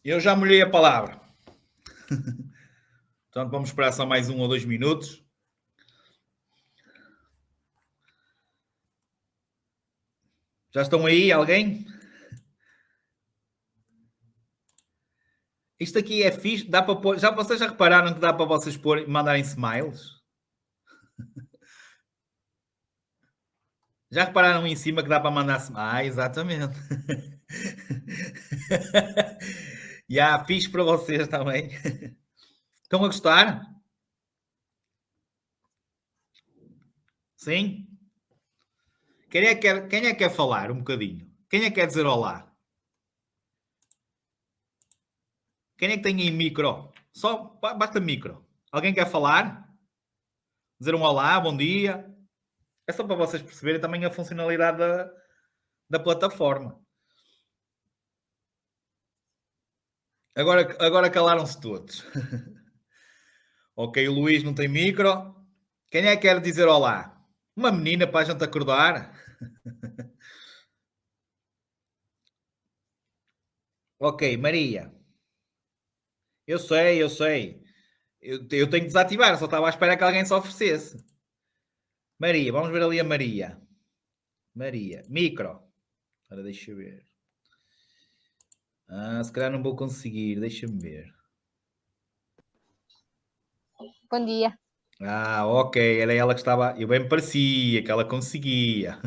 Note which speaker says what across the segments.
Speaker 1: Eu já molhei a palavra. Portanto, vamos esperar só mais 1 ou 2 minutos. Já estão aí, alguém? Isto aqui é fixe, dá para pôr. Vocês já repararam que dá para vocês pôr, mandarem smiles? Já repararam em cima que dá para mandar smiles? Ah, exatamente. E há fixe para vocês também. Estão a gostar? Sim? Quem é que quer falar um bocadinho? Quem é que quer dizer olá? Quem é que tem aí micro? Só basta micro. Alguém quer falar? Dizer um olá, bom dia? É só para vocês perceberem também a funcionalidade da plataforma. Agora calaram-se todos. Ok, o Luís não tem micro. Quem é que quer dizer olá? Uma menina para a gente acordar? Ok, Maria. Eu sei, eu sei. Eu tenho que desativar, só estava à espera que alguém se oferecesse. Maria, vamos ver ali a Maria. Maria, micro. Ora, deixa eu ver. Se calhar não vou conseguir, deixa-me ver.
Speaker 2: Bom dia.
Speaker 1: Ok, era ela que estava. Eu bem me parecia que ela conseguia.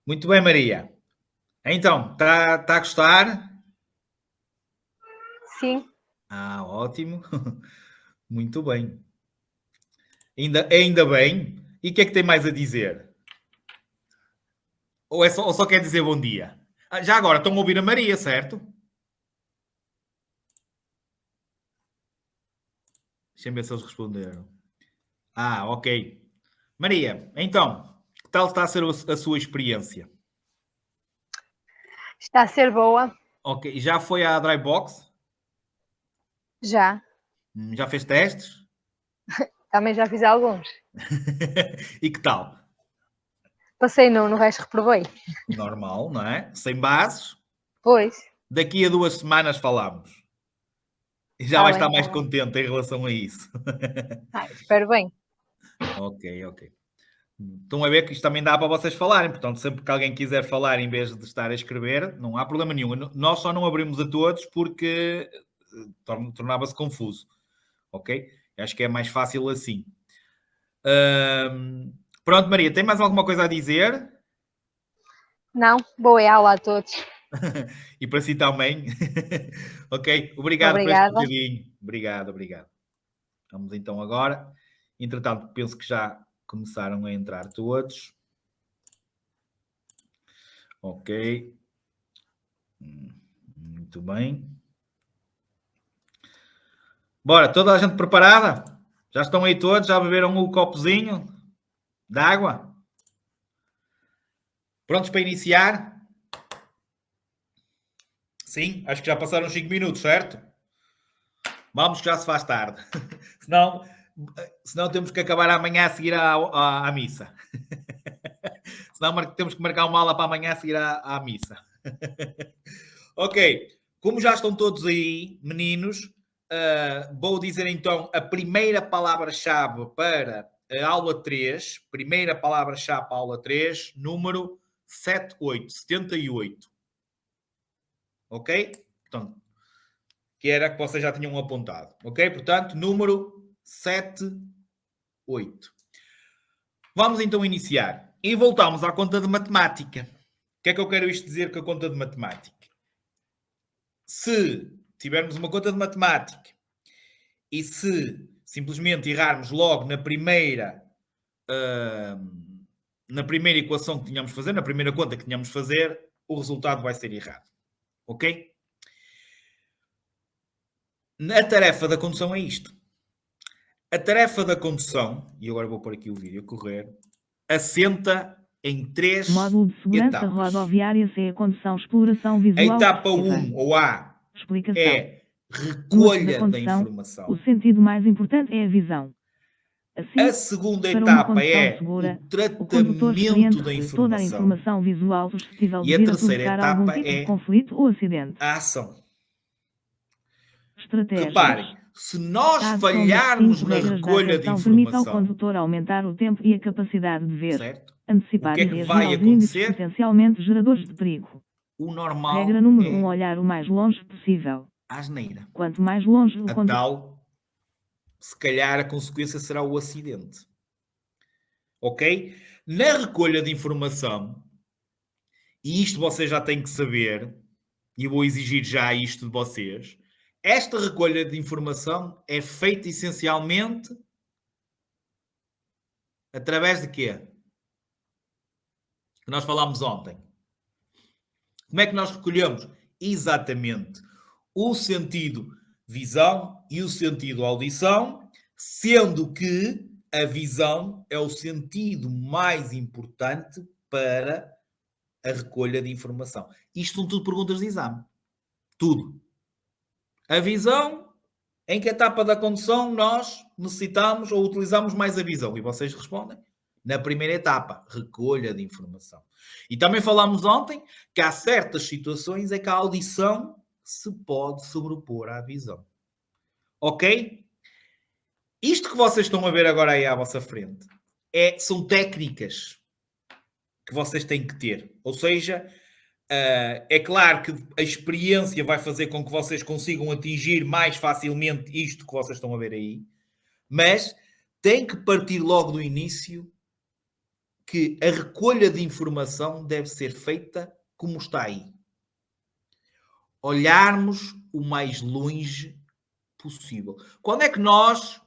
Speaker 1: Muito bem, Maria. Então, está a gostar?
Speaker 2: Sim.
Speaker 1: Ótimo. Muito bem. Ainda bem. E o que é que tem mais a dizer? Ou só quer dizer bom dia? Já agora, estão a ouvir a Maria, certo? Deixa-me ver se eles responderam. Ok. Maria, então, que tal está a ser a sua experiência?
Speaker 2: Está a ser boa.
Speaker 1: Ok, já foi à Drybox?
Speaker 2: Já.
Speaker 1: Já fez testes?
Speaker 2: Também já fiz alguns.
Speaker 1: E que tal?
Speaker 2: Passei no resto reprovei.
Speaker 1: Normal, não é? Sem bases.
Speaker 2: Pois.
Speaker 1: Daqui a 2 semanas falamos. E já
Speaker 2: Tá
Speaker 1: vai
Speaker 2: bem,
Speaker 1: estar
Speaker 2: tá
Speaker 1: mais
Speaker 2: bem.
Speaker 1: contente em relação a isso.
Speaker 2: Espero bem.
Speaker 1: Ok. Estão a ver que isto também dá para vocês falarem. Portanto, sempre que alguém quiser falar em vez de estar a escrever, não há problema nenhum. Nós só não abrimos a todos porque tornava-se confuso. Ok? Acho que é mais fácil assim. Pronto, Maria, tem mais alguma coisa a dizer?
Speaker 2: Não, boa aula a todos.
Speaker 1: E para si também. Ok? Obrigado por este
Speaker 2: Obrigada.
Speaker 1: bocadinho. Obrigado. Vamos então agora. Entretanto, penso que já começaram a entrar todos. Ok. Muito bem. Bora, toda a gente preparada? Já estão aí todos? Já beberam o copozinho de água? Prontos para iniciar? Sim, acho que já passaram 5 minutos, certo? Vamos que já se faz tarde. senão temos que acabar amanhã a seguir à missa. Senão temos que marcar uma aula para amanhã a seguir à missa. Ok, como já estão todos aí, meninos, vou dizer então a primeira palavra-chave para a aula 3. Primeira palavra-chave para a aula 3, número 78. Ok? Portanto, que era que vocês já tinham apontado. Ok? Portanto, número 78. Vamos então iniciar. E voltamos à conta de matemática. O que é que eu quero isto dizer com a conta de matemática? Se tivermos uma conta de matemática e se simplesmente errarmos logo na primeira equação que tínhamos de fazer, na primeira conta que tínhamos de fazer, o resultado vai ser errado. Ok? A tarefa da condução é isto. A tarefa da condução, e agora vou pôr aqui o vídeo a correr, assenta em 3
Speaker 3: Módulo de segurança
Speaker 1: etapas.
Speaker 3: rodoviária C, condução, exploração visual.
Speaker 1: A etapa
Speaker 3: excessiva.
Speaker 1: 1, ou A,
Speaker 3: Explicação.
Speaker 1: é
Speaker 3: No âmbito
Speaker 1: recolha
Speaker 3: da
Speaker 1: da
Speaker 3: condução,
Speaker 1: informação.
Speaker 3: o sentido mais importante é a visão. Assim,
Speaker 1: A segunda
Speaker 3: para uma
Speaker 1: etapa
Speaker 3: condução
Speaker 1: é
Speaker 3: segura,
Speaker 1: o
Speaker 3: o condutor experiente
Speaker 1: tratamento da
Speaker 3: recebe toda a
Speaker 1: informação.
Speaker 3: informação visual suscetível
Speaker 1: E
Speaker 3: de
Speaker 1: a
Speaker 3: vir a
Speaker 1: terceira
Speaker 3: provocar algum
Speaker 1: etapa
Speaker 3: tipo de
Speaker 1: é
Speaker 3: conflito ou acidente.
Speaker 1: a ação.
Speaker 3: Estratégias.
Speaker 1: Reparem, se nós
Speaker 3: Caso
Speaker 1: falharmos
Speaker 3: somos
Speaker 1: na
Speaker 3: regras da
Speaker 1: recolha de
Speaker 3: atenção, permite ao
Speaker 1: informação,
Speaker 3: condutor aumentar o tempo e a capacidade de ver,
Speaker 1: certo?
Speaker 3: antecipar
Speaker 1: O que é
Speaker 3: e
Speaker 1: que
Speaker 3: reagir
Speaker 1: vai
Speaker 3: aos índices
Speaker 1: acontecer?
Speaker 3: potencialmente geradores de perigo.
Speaker 1: O normal
Speaker 3: Regra número 1.
Speaker 1: é
Speaker 3: Olhar o mais longe possível.
Speaker 1: a asneira.
Speaker 3: Quanto mais longe o
Speaker 1: A
Speaker 3: condutor...
Speaker 1: tal, se calhar a consequência será o acidente. Ok? Na recolha de informação, e isto vocês já têm que saber, e eu vou exigir já isto de vocês, esta recolha de informação é feita essencialmente através de quê? Que nós falámos ontem. Como é que nós recolhemos? Exatamente o sentido visão e o sentido audição, sendo que a visão é o sentido mais importante para a recolha de informação. Isto são tudo perguntas de exame. Tudo. A visão, em que etapa da condução nós necessitamos ou utilizamos mais a visão? E vocês respondem. Na primeira etapa, recolha de informação. E também falámos ontem que há certas situações em que a audição se pode sobrepor à visão. Ok? Isto que vocês estão a ver agora aí à vossa frente são técnicas que vocês têm que ter. Ou seja, é claro que a experiência vai fazer com que vocês consigam atingir mais facilmente isto que vocês estão a ver aí, mas tem que partir logo do início que a recolha de informação deve ser feita como está aí. Olharmos o mais longe possível. Quando é que nós...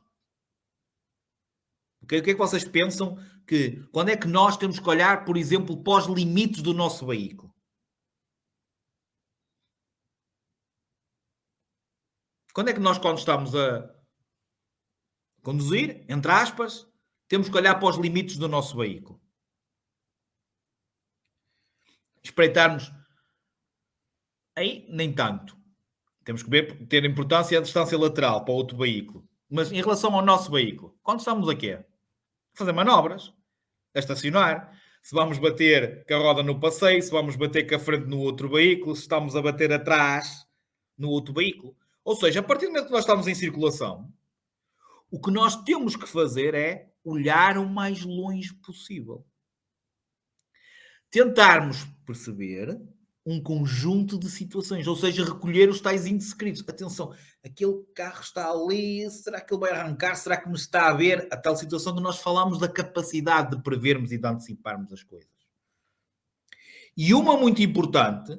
Speaker 1: O que é que vocês pensam que... Quando é que nós temos que olhar, por exemplo, para os limites do nosso veículo? Quando é que nós, quando estamos a conduzir, entre aspas, temos que olhar para os limites do nosso veículo? Espreitarmos aí, nem tanto. Temos que ver, ter importância a distância lateral para o outro veículo. Mas em relação ao nosso veículo, quando estamos aqui a fazer manobras, a estacionar, se vamos bater com a roda no passeio, se vamos bater com a frente no outro veículo, se estamos a bater atrás no outro veículo. Ou seja, a partir do momento que nós estamos em circulação, o que nós temos que fazer é olhar o mais longe possível. Tentarmos perceber um conjunto de situações, ou seja, recolher os tais indescritos. Atenção, aquele carro está ali, será que ele vai arrancar? Será que me está a ver? A tal situação que nós falamos da capacidade de prevermos e de anteciparmos as coisas. E uma muito importante,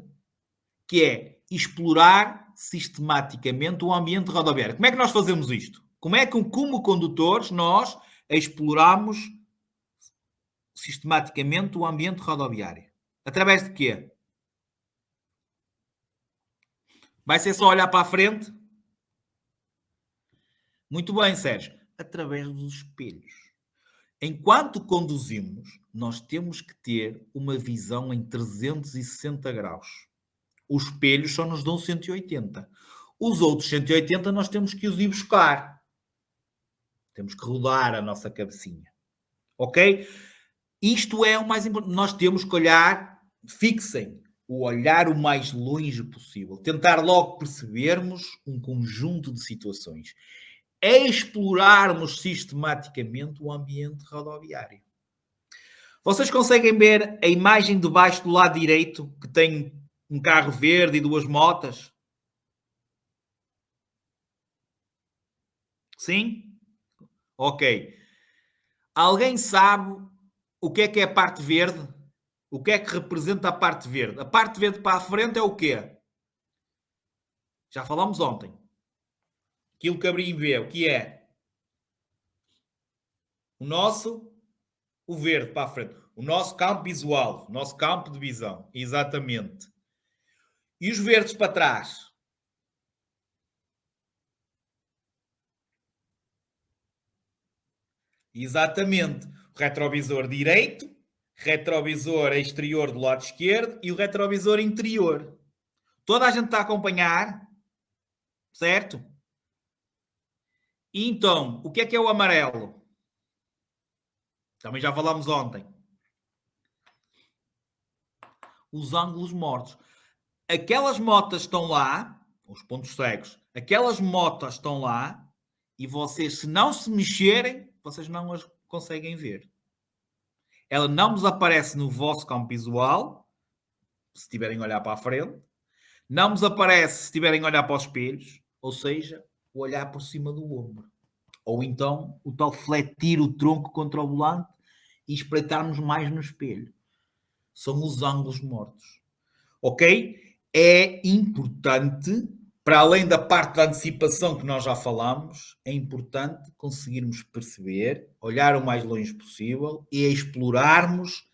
Speaker 1: que é explorar sistematicamente o ambiente rodoviário. Como é que nós fazemos isto? Como é que, como condutores, nós exploramos sistematicamente o ambiente rodoviário? Através de quê? Vai ser só olhar para a frente? Muito bem, Sérgio. Através dos espelhos. Enquanto conduzimos, nós temos que ter uma visão em 360 graus. Os espelhos só nos dão 180. Os outros 180 nós temos que os ir buscar. Temos que rodar a nossa cabecinha. Ok? Isto é o mais importante. Nós temos que olhar, fixem, o olhar o mais longe possível. Tentar logo percebermos um conjunto de situações. Explorarmos sistematicamente o ambiente rodoviário. Vocês conseguem ver a imagem de baixo do lado direito, que tem um carro verde e duas motas? Sim? Ok. Alguém sabe o que é a parte verde? O que é que representa a parte verde? A parte verde para a frente é o quê? Já falámos ontem. Aquilo que abri vê, o que é? O verde para a frente. O nosso campo visual, o nosso campo de visão. Exatamente. E os verdes para trás? Exatamente. O retrovisor direito, retrovisor exterior do lado esquerdo e o retrovisor interior. Toda a gente está a acompanhar? Certo? E então, o que é o amarelo? Também já falámos ontem. Os ângulos mortos. Aquelas motas estão lá, os pontos cegos, aquelas motas estão lá e vocês, se não se mexerem, vocês não as conseguem ver. Ela não vos aparece no vosso campo visual, se estiverem a olhar para a frente, não vos aparece se estiverem a olhar para os espelhos, ou seja, o olhar por cima do ombro. Ou então o tal fletir o tronco contra o volante e espreitarmos mais no espelho. São os ângulos mortos. Ok? É importante, para além da parte da antecipação que nós já falámos, é importante conseguirmos perceber, olhar o mais longe possível e explorarmos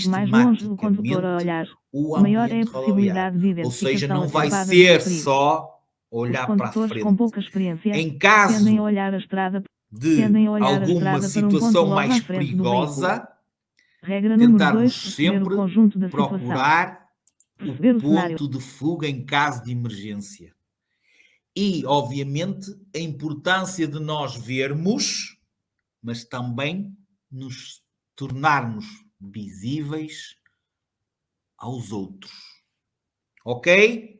Speaker 3: Mais longe do condutor a
Speaker 1: sistematicamente
Speaker 3: olhar,
Speaker 1: o
Speaker 3: maior é a
Speaker 1: ambiente
Speaker 3: possibilidade
Speaker 1: rodoviário.
Speaker 3: de
Speaker 1: Ou seja,
Speaker 3: identificação
Speaker 1: não vai
Speaker 3: atempada do
Speaker 1: ser
Speaker 3: perigo.
Speaker 1: só
Speaker 3: Os
Speaker 1: olhar para a
Speaker 3: condutores com
Speaker 1: frente.
Speaker 3: pouca experiência
Speaker 1: Em caso
Speaker 3: tendem a olhar a estrada
Speaker 1: de
Speaker 3: tendem a olhar a
Speaker 1: alguma
Speaker 3: estrada para um ponto
Speaker 1: situação
Speaker 3: logo
Speaker 1: mais
Speaker 3: à frente do veículo.
Speaker 1: perigosa,
Speaker 3: Regra número 2,
Speaker 1: tentarmos
Speaker 3: perceber o
Speaker 1: sempre
Speaker 3: conjunto da situação.
Speaker 1: procurar
Speaker 3: Perceber
Speaker 1: o
Speaker 3: o cenário.
Speaker 1: ponto de fuga em caso de emergência. E, obviamente, a importância de nós vermos, mas também nos tornarmos visíveis aos outros. Ok?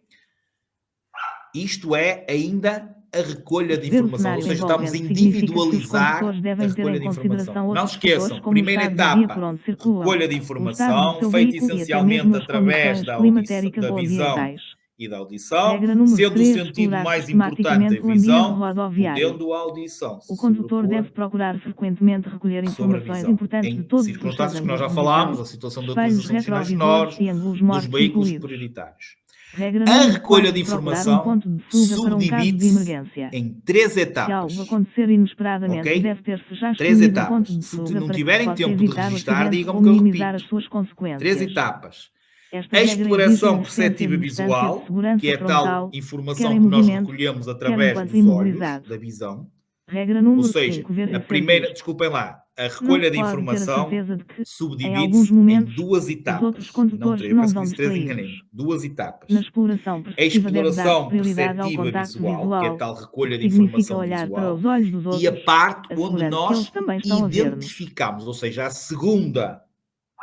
Speaker 1: Isto é ainda a recolha de
Speaker 3: Perceber o
Speaker 1: informação, ou
Speaker 3: cenário
Speaker 1: seja, estamos a
Speaker 3: envolvente significa que os
Speaker 1: individualizar
Speaker 3: condutores
Speaker 1: a
Speaker 3: devem ter
Speaker 1: recolha
Speaker 3: em
Speaker 1: de
Speaker 3: consideração
Speaker 1: informação. Não
Speaker 3: outros
Speaker 1: se
Speaker 3: fatores
Speaker 1: esqueçam,
Speaker 3: como o
Speaker 1: primeira
Speaker 3: estado da via por
Speaker 1: etapa,
Speaker 3: onde circulam,
Speaker 1: recolha de
Speaker 3: o estado do
Speaker 1: informação,
Speaker 3: seu
Speaker 1: feita
Speaker 3: veículo e até
Speaker 1: essencialmente
Speaker 3: mesmo as
Speaker 1: através
Speaker 3: condições
Speaker 1: da
Speaker 3: climatéricas ou
Speaker 1: visão
Speaker 3: ambientais.
Speaker 1: e da audição,
Speaker 3: Regra número
Speaker 1: sendo o
Speaker 3: 3,
Speaker 1: sentido
Speaker 3: explorar
Speaker 1: mais importante a
Speaker 3: sistematicamente o ambiente
Speaker 1: visão,
Speaker 3: rodoviário.
Speaker 1: podendo a audição se
Speaker 3: O condutor deve
Speaker 1: sobrepor
Speaker 3: procurar frequentemente recolher
Speaker 1: sobre a
Speaker 3: informações
Speaker 1: visão.
Speaker 3: importantes de
Speaker 1: Em
Speaker 3: todos os
Speaker 1: circunstâncias
Speaker 3: seus
Speaker 1: que nós
Speaker 3: ângulos
Speaker 1: já
Speaker 3: de
Speaker 1: falámos,
Speaker 3: visão,
Speaker 1: a situação da
Speaker 3: espelhos
Speaker 1: utilização de sinais
Speaker 3: retrovisores
Speaker 1: sonoros,
Speaker 3: e ângulos
Speaker 1: dos
Speaker 3: mortos
Speaker 1: veículos
Speaker 3: incluídos.
Speaker 1: prioritários.
Speaker 3: Regra
Speaker 1: A
Speaker 3: número
Speaker 1: recolha
Speaker 3: 4,
Speaker 1: de
Speaker 3: procurar um
Speaker 1: informação
Speaker 3: ponto de fuga para um caso de
Speaker 1: subdivide-se
Speaker 3: emergência.
Speaker 1: em 3
Speaker 3: Se
Speaker 1: etapas.
Speaker 3: algo acontecer inesperadamente,
Speaker 1: Ok?
Speaker 3: deve ter-se já
Speaker 1: 3
Speaker 3: escolhido um ponto
Speaker 1: etapas.
Speaker 3: de
Speaker 1: Se
Speaker 3: fuga
Speaker 1: não
Speaker 3: para que se
Speaker 1: tiverem
Speaker 3: possa
Speaker 1: tempo de
Speaker 3: evitar o
Speaker 1: registar,
Speaker 3: acidente
Speaker 1: digam
Speaker 3: ou
Speaker 1: que eu
Speaker 3: minimizar
Speaker 1: repito.
Speaker 3: as suas
Speaker 1: 3
Speaker 3: consequências.
Speaker 1: etapas.
Speaker 3: Esta
Speaker 1: A
Speaker 3: regra exige
Speaker 1: exploração
Speaker 3: existência
Speaker 1: perceptiva
Speaker 3: de distância de
Speaker 1: visual, que
Speaker 3: segurança
Speaker 1: é a tal
Speaker 3: frontal, quer
Speaker 1: informação
Speaker 3: em
Speaker 1: que nós
Speaker 3: movimento,
Speaker 1: recolhemos
Speaker 3: quer
Speaker 1: através
Speaker 3: enquanto
Speaker 1: dos olhos,
Speaker 3: imobilizado.
Speaker 1: da visão.
Speaker 3: Regra
Speaker 1: Ou
Speaker 3: número
Speaker 1: seja,
Speaker 3: 5, ver
Speaker 1: a
Speaker 3: e
Speaker 1: primeira,
Speaker 3: sentir.
Speaker 1: desculpem lá, a
Speaker 3: Não
Speaker 1: recolha
Speaker 3: se
Speaker 1: de
Speaker 3: pode ter a
Speaker 1: informação
Speaker 3: certeza de que, em alguns
Speaker 1: subdivide-se em
Speaker 3: momentos,
Speaker 1: 2
Speaker 3: os
Speaker 1: etapas.
Speaker 3: outros
Speaker 1: E não
Speaker 3: condutores
Speaker 1: 3. Eu
Speaker 3: não
Speaker 1: penso que
Speaker 3: vão
Speaker 1: disse 3,
Speaker 3: distraídos.
Speaker 1: enganei-me. 2 etapas.
Speaker 3: Na exploração
Speaker 1: A
Speaker 3: perceptiva deve dar
Speaker 1: exploração
Speaker 3: prioridade ao
Speaker 1: perceptiva
Speaker 3: contacto
Speaker 1: visual, que é a
Speaker 3: visual,
Speaker 1: tal
Speaker 3: o
Speaker 1: recolha
Speaker 3: que
Speaker 1: de
Speaker 3: significa
Speaker 1: informação
Speaker 3: olhar para os
Speaker 1: visual,
Speaker 3: olhos dos
Speaker 1: e a
Speaker 3: outros,
Speaker 1: parte onde
Speaker 3: assegurando que eles
Speaker 1: nós
Speaker 3: também estão a ver-nos.
Speaker 1: identificamos, ou seja, a segunda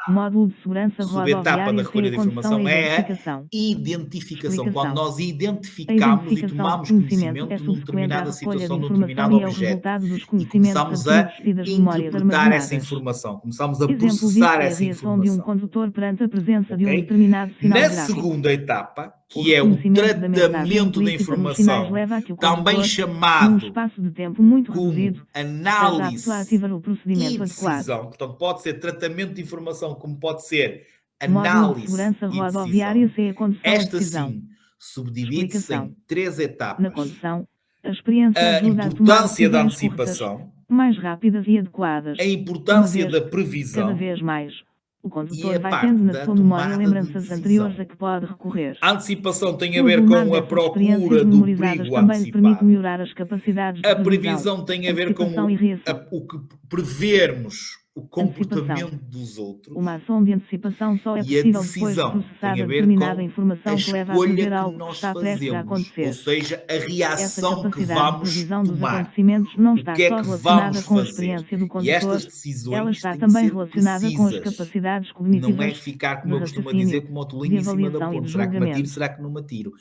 Speaker 3: Módulo de segurança
Speaker 1: subetapa da
Speaker 3: rodoviária sem
Speaker 1: recolha
Speaker 3: a
Speaker 1: de
Speaker 3: condução e
Speaker 1: informação é a
Speaker 3: identificação.
Speaker 1: identificação. Quando
Speaker 3: Explicação.
Speaker 1: nós
Speaker 3: A
Speaker 1: identificamos e
Speaker 3: identificação de
Speaker 1: tomamos
Speaker 3: conhecimento
Speaker 1: conhecimento
Speaker 3: é
Speaker 1: de uma
Speaker 3: subsequente à
Speaker 1: determinada
Speaker 3: recolha de
Speaker 1: situação, de um
Speaker 3: informação
Speaker 1: determinado
Speaker 3: e é o
Speaker 1: objeto,
Speaker 3: resultado dos
Speaker 1: e
Speaker 3: conhecimentos
Speaker 1: começamos a
Speaker 3: adquiridos e das memórias
Speaker 1: interpretar essa
Speaker 3: armazenadas.
Speaker 1: informação, começamos a
Speaker 3: Exemplo
Speaker 1: processar
Speaker 3: disto é a
Speaker 1: essa
Speaker 3: reação de um
Speaker 1: informação.
Speaker 3: condutor perante a presença de um
Speaker 1: Ok?
Speaker 3: determinado sinal
Speaker 1: Na
Speaker 3: gráfico.
Speaker 1: segunda etapa,
Speaker 3: O
Speaker 1: que é o
Speaker 3: reconhecimento da mensagem
Speaker 1: tratamento da
Speaker 3: implícita nos sinais
Speaker 1: informação,
Speaker 3: leva a que o
Speaker 1: também
Speaker 3: condutor, num
Speaker 1: chamado
Speaker 3: espaço de tempo muito
Speaker 1: como
Speaker 3: reduzido, esteja apto a
Speaker 1: análise
Speaker 3: ativar o
Speaker 1: e
Speaker 3: procedimento adequado.
Speaker 1: decisão, portanto, pode ser tratamento de informação, como pode ser
Speaker 3: Módulo de
Speaker 1: análise
Speaker 3: segurança
Speaker 1: e
Speaker 3: rodoviária
Speaker 1: decisão.
Speaker 3: sem a condução a
Speaker 1: Esta
Speaker 3: decisão.
Speaker 1: sim subdivide-se
Speaker 3: Explicação.
Speaker 1: em 3
Speaker 3: Na
Speaker 1: etapas.
Speaker 3: condução, a experiência
Speaker 1: A
Speaker 3: ajuda a tomar
Speaker 1: importância da
Speaker 3: decisões corretas,
Speaker 1: antecipação,
Speaker 3: mais rápidas e adequadas.
Speaker 1: a
Speaker 3: Uma
Speaker 1: importância
Speaker 3: vez,
Speaker 1: da
Speaker 3: cada
Speaker 1: previsão
Speaker 3: vez mais, o
Speaker 1: e
Speaker 3: condutor
Speaker 1: a
Speaker 3: vai
Speaker 1: parte
Speaker 3: tendo na
Speaker 1: da
Speaker 3: sua memória
Speaker 1: tomada de
Speaker 3: lembranças anteriores a
Speaker 1: decisão.
Speaker 3: que pode recorrer.
Speaker 1: A antecipação tem a
Speaker 3: O
Speaker 1: ver
Speaker 3: avolumar
Speaker 1: com a
Speaker 3: dessas experiências
Speaker 1: procura do
Speaker 3: memorizadas
Speaker 1: perigo
Speaker 3: também lhe permite
Speaker 1: antecipado.
Speaker 3: melhorar as capacidades de
Speaker 1: A
Speaker 3: previsão,
Speaker 1: previsão tem a ver com
Speaker 3: antecipação e reação.
Speaker 1: o que prevermos o
Speaker 3: Antecipação.
Speaker 1: comportamento dos outros,
Speaker 3: Uma ação de antecipação só é
Speaker 1: e a
Speaker 3: possível depois de
Speaker 1: decisão tem
Speaker 3: processada
Speaker 1: a ver
Speaker 3: determinada
Speaker 1: com a
Speaker 3: informação que leva a
Speaker 1: escolha
Speaker 3: prever
Speaker 1: que
Speaker 3: algo que
Speaker 1: nós
Speaker 3: está prestes a
Speaker 1: fazemos, ou
Speaker 3: acontecer.
Speaker 1: seja, a
Speaker 3: Essa
Speaker 1: reação que
Speaker 3: capacidade de
Speaker 1: vamos
Speaker 3: previsão dos
Speaker 1: tomar.
Speaker 3: acontecimentos não
Speaker 1: O
Speaker 3: está
Speaker 1: que é
Speaker 3: só
Speaker 1: que
Speaker 3: relacionada
Speaker 1: vamos
Speaker 3: com a
Speaker 1: fazer?
Speaker 3: experiência do
Speaker 1: E
Speaker 3: condutor,
Speaker 1: estas
Speaker 3: ela
Speaker 1: decisões
Speaker 3: está
Speaker 1: têm que
Speaker 3: também
Speaker 1: ser
Speaker 3: relacionada com as
Speaker 1: precisas.
Speaker 3: capacidades
Speaker 1: Não é
Speaker 3: cognitivas
Speaker 1: ficar, como
Speaker 3: de
Speaker 1: eu costumo
Speaker 3: raciocínio,
Speaker 1: dizer, como o tolinho
Speaker 3: de
Speaker 1: em cima da
Speaker 3: avaliação e
Speaker 1: ponte.
Speaker 3: de
Speaker 1: Será que me atiro?
Speaker 3: julgamento.
Speaker 1: Será que não me atiro?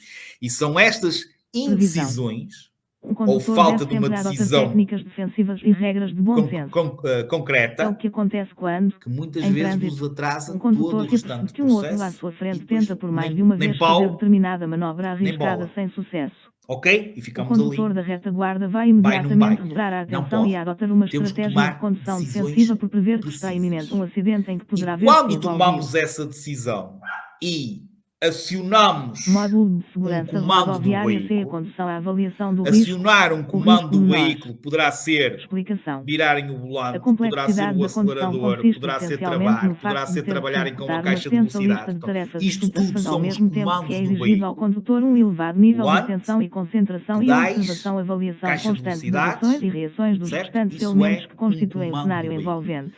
Speaker 1: E são estas
Speaker 3: Previsão.
Speaker 1: indecisões,
Speaker 3: Um
Speaker 1: ou
Speaker 3: condutor
Speaker 1: falta
Speaker 3: deve
Speaker 1: de uma
Speaker 3: sempre adotar
Speaker 1: decisão
Speaker 3: técnicas defensivas e regras de bom senso. É o
Speaker 1: concreta,
Speaker 3: que acontece quando,
Speaker 1: que muitas
Speaker 3: em
Speaker 1: vezes
Speaker 3: trânsito,
Speaker 1: vos atrasa
Speaker 3: um
Speaker 1: todo
Speaker 3: condutor
Speaker 1: o
Speaker 3: se apercebe
Speaker 1: restante
Speaker 3: que um outro à
Speaker 1: processo
Speaker 3: sua
Speaker 1: e
Speaker 3: frente
Speaker 1: depois
Speaker 3: tenta por mais de uma
Speaker 1: nem
Speaker 3: vez fazer
Speaker 1: pau,
Speaker 3: determinada manobra
Speaker 1: nem
Speaker 3: arriscada
Speaker 1: bola.
Speaker 3: sem sucesso.
Speaker 1: Ok? E
Speaker 3: O
Speaker 1: ficamos
Speaker 3: condutor
Speaker 1: ali.
Speaker 3: da retaguarda vai
Speaker 1: Vai, não
Speaker 3: imediatamente
Speaker 1: vai.
Speaker 3: dobrar a
Speaker 1: Não
Speaker 3: atenção e
Speaker 1: pode.
Speaker 3: adotar uma
Speaker 1: Temos que
Speaker 3: estratégia de
Speaker 1: tomar
Speaker 3: condução
Speaker 1: decisões
Speaker 3: defensiva por prever que está
Speaker 1: precisas.
Speaker 3: iminente um acidente em que
Speaker 1: E
Speaker 3: poderá ver-se
Speaker 1: quando tomamos
Speaker 3: envolvido.
Speaker 1: essa decisão e acionamos
Speaker 3: Módulo de segurança
Speaker 1: comando do
Speaker 3: rodoviária sem a
Speaker 1: veículo,
Speaker 3: condução à avaliação do risco,
Speaker 1: acionar um
Speaker 3: o
Speaker 1: comando
Speaker 3: risco
Speaker 1: do
Speaker 3: menor.
Speaker 1: veículo poderá ser
Speaker 3: Explicação.
Speaker 1: virarem o
Speaker 3: A
Speaker 1: volante, poderá ser
Speaker 3: complexidade
Speaker 1: o
Speaker 3: da condução
Speaker 1: acelerador,
Speaker 3: consiste
Speaker 1: poderá ser
Speaker 3: essencialmente
Speaker 1: travar,
Speaker 3: no
Speaker 1: poderá
Speaker 3: facto de
Speaker 1: ser
Speaker 3: ter de se
Speaker 1: trabalharem com a
Speaker 3: executar uma
Speaker 1: caixa de
Speaker 3: extensa
Speaker 1: velocidade.
Speaker 3: lista de
Speaker 1: Portanto,
Speaker 3: tarefas
Speaker 1: isto tudo
Speaker 3: distintas ao
Speaker 1: são os
Speaker 3: mesmo tempo que
Speaker 1: comandos
Speaker 3: é
Speaker 1: do
Speaker 3: exigido ao
Speaker 1: veículo.
Speaker 3: condutor um elevado nível de
Speaker 1: Volante,
Speaker 3: atenção e concentração e
Speaker 1: pedais,
Speaker 3: observação, avaliação
Speaker 1: caixa de
Speaker 3: constante das ações
Speaker 1: velocidades,
Speaker 3: e reações dos
Speaker 1: certo?
Speaker 3: restantes
Speaker 1: Isso
Speaker 3: elementos
Speaker 1: é
Speaker 3: que
Speaker 1: um
Speaker 3: constituem o
Speaker 1: comando
Speaker 3: cenário
Speaker 1: do veículo.
Speaker 3: envolvente.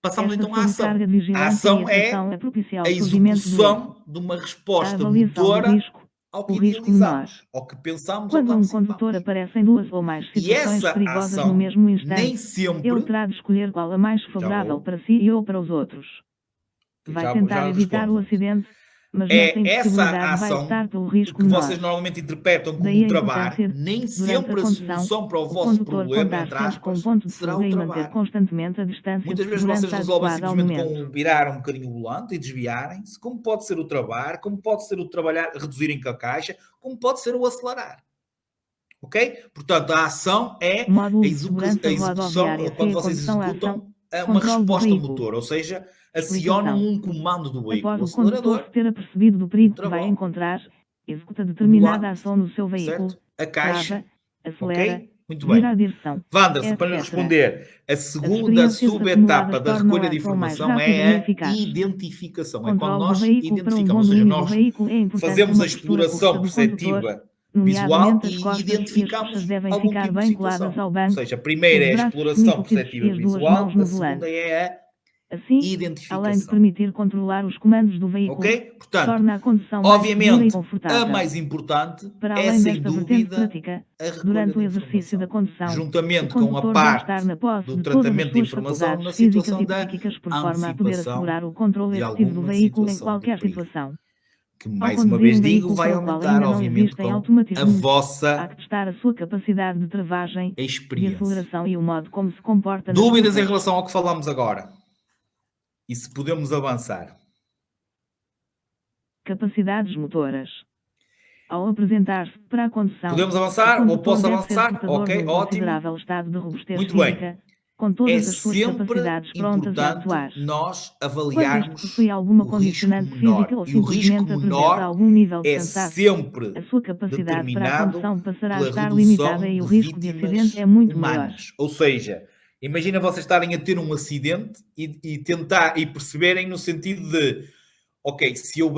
Speaker 1: Passamos
Speaker 3: Esta
Speaker 1: então à ação.
Speaker 3: sobrecarga de
Speaker 1: A
Speaker 3: vigilância e
Speaker 1: ação
Speaker 3: atenção
Speaker 1: é
Speaker 3: propicia
Speaker 1: a
Speaker 3: o surgimento do erro.
Speaker 1: execução de uma
Speaker 3: A
Speaker 1: resposta
Speaker 3: avaliação do
Speaker 1: motora
Speaker 3: risco,
Speaker 1: ao
Speaker 3: o
Speaker 1: que
Speaker 3: risco menor.
Speaker 1: idealizamos, ao que pensamos ou
Speaker 3: Quando
Speaker 1: que
Speaker 3: um condutor
Speaker 1: antecipamos.
Speaker 3: aparece em duas ou mais
Speaker 1: E
Speaker 3: situações
Speaker 1: essa
Speaker 3: perigosas no
Speaker 1: ação
Speaker 3: mesmo
Speaker 1: nem
Speaker 3: instante, ele
Speaker 1: sempre,
Speaker 3: terá de escolher qual a mais
Speaker 1: já
Speaker 3: favorável
Speaker 1: vou,
Speaker 3: para si e ou para os outros.
Speaker 1: que
Speaker 3: Vai
Speaker 1: já
Speaker 3: tentar evitar o
Speaker 1: respondo.
Speaker 3: acidente, Mas
Speaker 1: É
Speaker 3: nessa
Speaker 1: essa
Speaker 3: impossibilidade
Speaker 1: a
Speaker 3: vai
Speaker 1: ação
Speaker 3: estar pelo risco
Speaker 1: que
Speaker 3: menor.
Speaker 1: vocês normalmente interpretam
Speaker 3: Daí
Speaker 1: como
Speaker 3: a
Speaker 1: travar,
Speaker 3: importância de,
Speaker 1: nem
Speaker 3: durante a
Speaker 1: sempre a
Speaker 3: condução,
Speaker 1: solução para o
Speaker 3: o
Speaker 1: vosso
Speaker 3: condutor
Speaker 1: problema,
Speaker 3: contar
Speaker 1: entre
Speaker 3: sempre com um
Speaker 1: aspas,
Speaker 3: ponto de
Speaker 1: será
Speaker 3: fuga
Speaker 1: o
Speaker 3: e manter
Speaker 1: travar.
Speaker 3: constantemente a distância
Speaker 1: Muitas
Speaker 3: de
Speaker 1: vezes vocês
Speaker 3: segurança
Speaker 1: resolvem
Speaker 3: adequada ao
Speaker 1: simplesmente
Speaker 3: momento.
Speaker 1: com virar um bocadinho o volante e desviarem-se, como pode ser o travar, como pode ser o trabalhar, reduzirem com a caixa, como pode ser o acelerar. Ok? Portanto, a ação é a
Speaker 3: Módulo de segurança
Speaker 1: execução,
Speaker 3: rodoviária
Speaker 1: quando
Speaker 3: C, a
Speaker 1: vocês
Speaker 3: condução, a ação,
Speaker 1: executam uma
Speaker 3: controle do
Speaker 1: resposta
Speaker 3: veículo.
Speaker 1: motor, ou seja, acionam
Speaker 3: Explicação.
Speaker 1: um comando do veículo,
Speaker 3: Após
Speaker 1: o
Speaker 3: o condutor
Speaker 1: acelerador,
Speaker 3: se ter apercebido do
Speaker 1: o
Speaker 3: perigo que vai
Speaker 1: travão,
Speaker 3: encontrar, executa
Speaker 1: o
Speaker 3: determinada
Speaker 1: volante,
Speaker 3: ação no seu veículo,
Speaker 1: certo? A caixa,
Speaker 3: trava, acelera,
Speaker 1: ok? Muito
Speaker 3: vira a
Speaker 1: bem.
Speaker 3: direção,
Speaker 1: Wanderson, para lhe
Speaker 3: etc.
Speaker 1: responder, a
Speaker 3: As
Speaker 1: segunda
Speaker 3: experiências
Speaker 1: subetapa
Speaker 3: acumuladas
Speaker 1: da
Speaker 3: tornam
Speaker 1: recolha
Speaker 3: a
Speaker 1: de
Speaker 3: ação mais
Speaker 1: informação
Speaker 3: rápida e
Speaker 1: é a
Speaker 3: eficaz.
Speaker 1: identificação. É quando
Speaker 3: Controle do
Speaker 1: nós
Speaker 3: veículo. Para um bom
Speaker 1: identificamos, ou seja,
Speaker 3: domínio do
Speaker 1: nós
Speaker 3: veículo é importante
Speaker 1: fazemos a
Speaker 3: uma postura
Speaker 1: exploração
Speaker 3: correta do condutor,
Speaker 1: perceptiva visual
Speaker 3: nomeadamente as
Speaker 1: e
Speaker 3: costas e as
Speaker 1: identificamos
Speaker 3: coxas devem
Speaker 1: algum
Speaker 3: ficar
Speaker 1: tipo de
Speaker 3: bem coladas
Speaker 1: situação.
Speaker 3: ao
Speaker 1: Ou
Speaker 3: banco,
Speaker 1: seja, a primeira
Speaker 3: os
Speaker 1: é a
Speaker 3: braços
Speaker 1: exploração
Speaker 3: semicúbidos e
Speaker 1: perceptiva
Speaker 3: as duas
Speaker 1: visual,
Speaker 3: mãos
Speaker 1: a
Speaker 3: no
Speaker 1: segunda
Speaker 3: volante.
Speaker 1: é a
Speaker 3: Assim, além de
Speaker 1: identificação.
Speaker 3: permitir controlar os comandos do veículo,
Speaker 1: Ok? Portanto,
Speaker 3: torna a condução mais segura e
Speaker 1: obviamente, a
Speaker 3: confortável.
Speaker 1: mais importante
Speaker 3: Para
Speaker 1: é,
Speaker 3: além
Speaker 1: sem
Speaker 3: desta vertente
Speaker 1: dúvida,
Speaker 3: prática,
Speaker 1: a recolha
Speaker 3: durante o
Speaker 1: de
Speaker 3: exercício da
Speaker 1: informação.
Speaker 3: condução, o
Speaker 1: Juntamente com a
Speaker 3: condutor deve estar
Speaker 1: parte
Speaker 3: na posse
Speaker 1: do
Speaker 3: de todas as
Speaker 1: tratamento de
Speaker 3: suas
Speaker 1: informação
Speaker 3: faculdades
Speaker 1: na
Speaker 3: físicas
Speaker 1: situação
Speaker 3: e
Speaker 1: da
Speaker 3: psíquicas por forma a poder
Speaker 1: antecipação
Speaker 3: assegurar o controle
Speaker 1: de
Speaker 3: efetivo do
Speaker 1: alguma
Speaker 3: veículo em
Speaker 1: situação de
Speaker 3: qualquer
Speaker 1: perigo.
Speaker 3: situação.
Speaker 1: Que,
Speaker 3: Ao
Speaker 1: mais uma
Speaker 3: conduzir
Speaker 1: vez
Speaker 3: um
Speaker 1: digo,
Speaker 3: veículo
Speaker 1: vai
Speaker 3: para o qual
Speaker 1: aumentar,
Speaker 3: ainda não
Speaker 1: obviamente,
Speaker 3: existem
Speaker 1: com a
Speaker 3: automatismos, há
Speaker 1: vossa
Speaker 3: que testar a sua capacidade de travagem, de
Speaker 1: experiência.
Speaker 3: aceleração e o modo como se comporta nas
Speaker 1: Dúvidas em
Speaker 3: curvas.
Speaker 1: relação ao que falamos agora? E se podemos avançar?
Speaker 3: Capacidades motoras. Ao apresentar-se para a condução,
Speaker 1: Podemos
Speaker 3: o
Speaker 1: avançar ou
Speaker 3: condutor
Speaker 1: posso
Speaker 3: deve ser
Speaker 1: avançar?
Speaker 3: portador de
Speaker 1: Ok,
Speaker 3: um
Speaker 1: ótimo.
Speaker 3: considerável estado de robustez
Speaker 1: Muito bem.
Speaker 3: física, com
Speaker 1: É
Speaker 3: todas as suas
Speaker 1: sempre
Speaker 3: capacidades prontas a
Speaker 1: importante
Speaker 3: atuar.
Speaker 1: nós
Speaker 3: Quando este
Speaker 1: avaliarmos
Speaker 3: possui alguma
Speaker 1: o risco
Speaker 3: condicionante
Speaker 1: menor.
Speaker 3: física ou
Speaker 1: E o risco
Speaker 3: simplesmente apresenta
Speaker 1: menor
Speaker 3: algum nível de
Speaker 1: é
Speaker 3: cansaço,
Speaker 1: sempre
Speaker 3: a sua capacidade para a
Speaker 1: determinado
Speaker 3: condução passará a
Speaker 1: pela
Speaker 3: estar limitada
Speaker 1: redução
Speaker 3: e o
Speaker 1: de
Speaker 3: risco de
Speaker 1: vítimas
Speaker 3: acidente é muito maior.
Speaker 1: humanas. Ou seja, imagina vocês estarem a ter um acidente e tentar e perceberem no sentido de, ok, se eu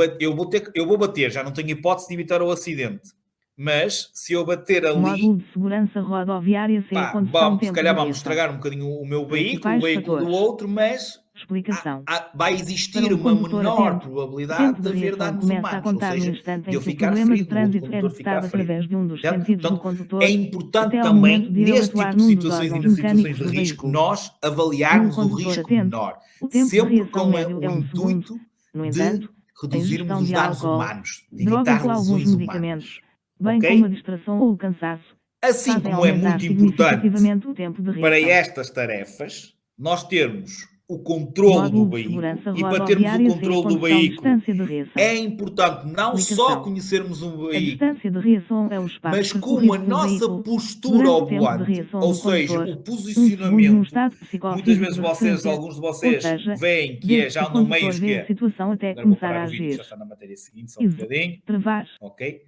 Speaker 1: vou bater, já não tenho hipótese de evitar o acidente. Mas se eu bater ali,
Speaker 3: Módulo de segurança rodoviária C,
Speaker 1: pá,
Speaker 3: condução
Speaker 1: se
Speaker 3: tempo
Speaker 1: calhar
Speaker 3: de
Speaker 1: vamos
Speaker 3: reação.
Speaker 1: estragar um bocadinho o meu veículo, o
Speaker 3: Principais
Speaker 1: veículo do
Speaker 3: fatores.
Speaker 1: outro, mas
Speaker 3: Explicação.
Speaker 1: vai
Speaker 3: Para
Speaker 1: existir
Speaker 3: um
Speaker 1: uma
Speaker 3: condutor
Speaker 1: menor
Speaker 3: atento, o
Speaker 1: probabilidade
Speaker 3: tempo
Speaker 1: de
Speaker 3: de
Speaker 1: haver
Speaker 3: reação
Speaker 1: danos
Speaker 3: começa a
Speaker 1: humanos, ou
Speaker 3: contar no
Speaker 1: seja,
Speaker 3: instante
Speaker 1: de
Speaker 3: em
Speaker 1: eu
Speaker 3: que o
Speaker 1: ficar
Speaker 3: problema de
Speaker 1: ferido, do outro
Speaker 3: trânsito é
Speaker 1: condutor ficar
Speaker 3: detectado
Speaker 1: ferido.
Speaker 3: através de um dos
Speaker 1: Certo?
Speaker 3: sentidos do
Speaker 1: Portanto,
Speaker 3: condutor,
Speaker 1: é importante
Speaker 3: até ao
Speaker 1: também,
Speaker 3: momento de ele
Speaker 1: neste
Speaker 3: atuar
Speaker 1: tipo de
Speaker 3: num dos
Speaker 1: situações e
Speaker 3: órgãos
Speaker 1: nas situações
Speaker 3: mecânicos
Speaker 1: de
Speaker 3: do
Speaker 1: risco,
Speaker 3: veículo.
Speaker 1: nós
Speaker 3: Para um
Speaker 1: avaliarmos o
Speaker 3: condutor
Speaker 1: risco
Speaker 3: atento,
Speaker 1: menor,
Speaker 3: o tempo de
Speaker 1: sempre
Speaker 3: reação
Speaker 1: com
Speaker 3: médio
Speaker 1: o
Speaker 3: é 1 segundo.
Speaker 1: intuito
Speaker 3: No
Speaker 1: de
Speaker 3: entanto, a
Speaker 1: reduzirmos
Speaker 3: ingestão
Speaker 1: os
Speaker 3: de
Speaker 1: danos
Speaker 3: álcool,
Speaker 1: humanos, de
Speaker 3: drogas
Speaker 1: evitar
Speaker 3: ou alguns
Speaker 1: lesões
Speaker 3: medicamentos,
Speaker 1: humanas.
Speaker 3: bem como a
Speaker 1: Ok?
Speaker 3: distração ou o cansaço,
Speaker 1: Assim
Speaker 3: fazem
Speaker 1: como é
Speaker 3: aumentar
Speaker 1: muito importante
Speaker 3: significativamente o tempo de
Speaker 1: para
Speaker 3: reação.
Speaker 1: estas tarefas, nós termos o controlo do
Speaker 3: Módulo de
Speaker 1: veículo,
Speaker 3: segurança
Speaker 1: e para termos o
Speaker 3: rodoviária C,
Speaker 1: controlo do
Speaker 3: condução
Speaker 1: veículo
Speaker 3: distância de reação.
Speaker 1: é importante não só
Speaker 3: Explicação.
Speaker 1: conhecermos o
Speaker 3: A
Speaker 1: veículo,
Speaker 3: distância de reação é o espaço
Speaker 1: mas como a
Speaker 3: percorrido pelo
Speaker 1: nossa
Speaker 3: veículo
Speaker 1: postura
Speaker 3: durante
Speaker 1: ao
Speaker 3: o tempo de
Speaker 1: volante,
Speaker 3: reação
Speaker 1: ou
Speaker 3: do
Speaker 1: seja,
Speaker 3: condutor.
Speaker 1: o
Speaker 3: 1 segundo num
Speaker 1: posicionamento,
Speaker 3: estado
Speaker 1: muitas
Speaker 3: psicofísico
Speaker 1: vezes
Speaker 3: de
Speaker 1: vocês,
Speaker 3: referência,
Speaker 1: alguns de
Speaker 3: ou
Speaker 1: vocês,
Speaker 3: seja,
Speaker 1: veem que
Speaker 3: desde que
Speaker 1: já
Speaker 3: o
Speaker 1: andam meios
Speaker 3: condutor
Speaker 1: que
Speaker 3: vê a situação até
Speaker 1: agora vou
Speaker 3: começar
Speaker 1: parar
Speaker 3: a
Speaker 1: o vídeo, já
Speaker 3: agir.
Speaker 1: está na matéria seguinte, só um bocadinho,
Speaker 3: Travar.
Speaker 1: ok?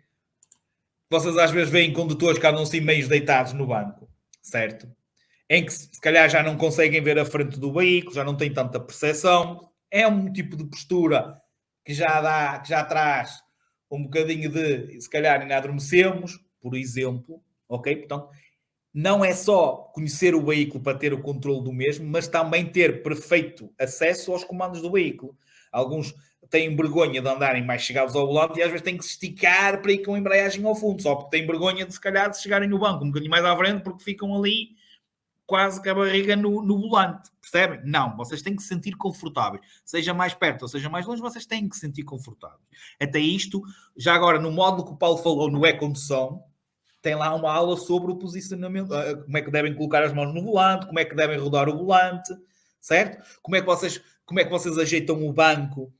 Speaker 1: Vocês às vezes veem condutores que andam assim meios deitados no banco, certo? Em que se calhar já não conseguem ver a frente do veículo, já não têm tanta percepção. É um tipo de postura que já traz um bocadinho de, se calhar ainda adormecemos, por exemplo, ok? Portanto, não é só conhecer o veículo para ter o controle do mesmo, mas também ter perfeito acesso aos comandos do veículo. Alguns têm vergonha de andarem mais chegados ao volante e às vezes têm que se esticar para ir com a embreagem ao fundo, só porque têm vergonha de, se calhar, de chegarem no banco um bocadinho mais à frente, porque ficam ali quase com a barriga no volante, percebem? Não, vocês têm que se sentir confortáveis. Seja mais perto ou seja mais longe, vocês têm que se sentir confortáveis. Até isto, já agora, no módulo que o Paulo falou, no E-Condução, tem lá uma aula sobre o posicionamento, como é que devem colocar as mãos no volante, como é que devem rodar o volante, certo? Como é que vocês ajeitam o banco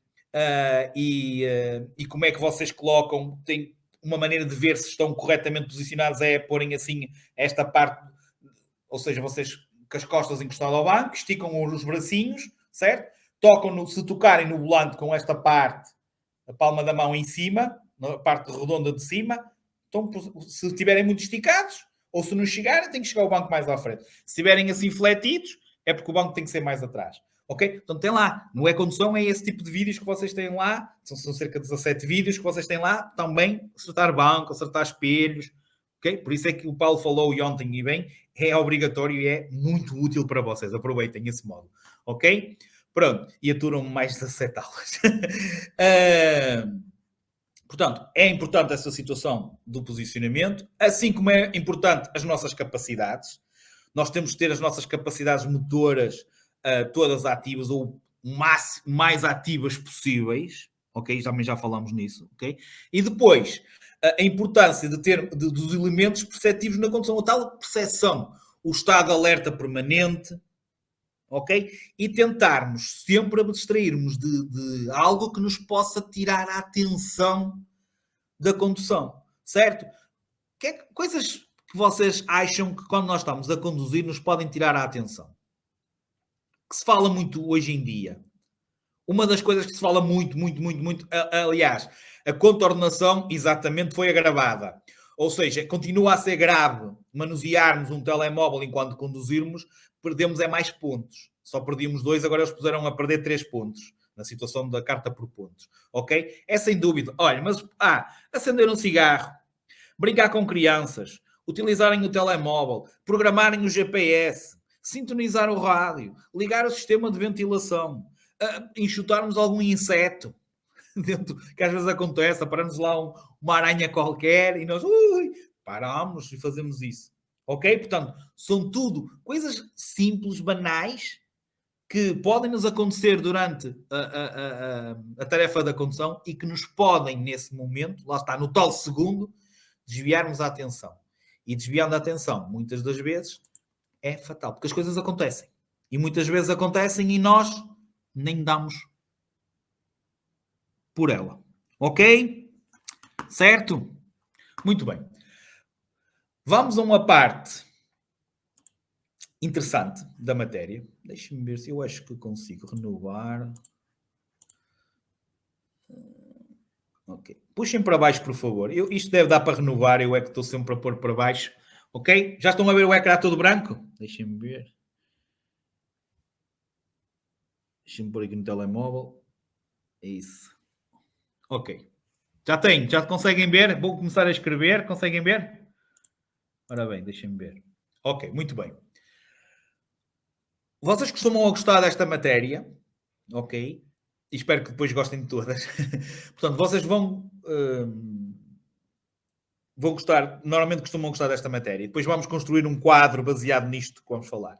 Speaker 1: e como é que vocês colocam, tem uma maneira de ver se estão corretamente posicionados é porem assim esta parte, ou seja, vocês com as costas encostadas ao banco, esticam os bracinhos, certo? Se tocarem no volante com esta parte, a palma da mão em cima, na parte redonda de cima, então, se estiverem muito esticados, ou se não chegarem, tem que chegar o banco mais à frente. Se estiverem assim fletidos, é porque o banco tem que ser mais atrás. Ok? Então tem lá, no E-Condução é esse tipo de vídeos que vocês têm lá, são cerca de 17 vídeos que vocês têm lá, também acertar banco, acertar espelhos, ok? Por isso é que o Paulo falou ontem e bem, é obrigatório e é muito útil para vocês, aproveitem esse modo, ok? Pronto, e aturam mais 17 aulas. Portanto, é importante essa situação do posicionamento, assim como é importante as nossas capacidades. Nós temos que ter as nossas capacidades motoras todas ativas ou mais ativas possíveis, ok? Também já falámos nisso, ok? E depois, a importância de ter dos elementos perceptivos na condução, a tal percepção, o estado de alerta permanente, ok? E tentarmos sempre abstrairmos de algo que nos possa tirar a atenção da condução, certo? Coisas que vocês acham que quando nós estamos a conduzir nos podem tirar a atenção? Que se fala muito hoje em dia. Uma das coisas que se fala muito, aliás, a contornação exatamente foi agravada. Ou seja, continua a ser grave manusearmos um telemóvel enquanto conduzirmos, perdemos mais pontos. Só perdíamos 2, agora eles puseram a perder 3 pontos na situação da carta por pontos. Ok? É sem dúvida. Olha, mas acender um cigarro, brincar com crianças, utilizarem o telemóvel, programarem o GPS, sintonizar o rádio, ligar o sistema de ventilação, enxutarmos algum inseto dentro, que às vezes acontece, aparece lá uma aranha qualquer e nós paramos e fazemos isso. Ok? Portanto, são tudo coisas simples, banais, que podem nos acontecer durante a tarefa da condução e que nos podem, nesse momento, lá está, no tal segundo, desviarmos a atenção. E desviando a atenção, muitas das vezes, é fatal, porque as coisas acontecem. E muitas vezes acontecem e nós nem damos por ela. Ok? Certo? Muito bem. Vamos a uma parte interessante da matéria. Deixe-me ver se eu acho que consigo renovar. Ok. Puxem para baixo, por favor. Isto deve dar para renovar. Eu é que estou sempre a pôr para baixo. Ok? Já estão a ver o ecrã todo branco? Deixem-me ver. Deixem-me pôr aqui no telemóvel. É isso. Ok. Já conseguem ver? Vou começar a escrever. Conseguem ver? Ora bem, deixem-me ver. Ok, muito bem. Vocês costumam gostar desta matéria, ok? E espero que depois gostem de todas. Portanto, vocês vão gostar, normalmente costumam gostar desta matéria. Depois vamos construir um quadro baseado nisto que vamos falar.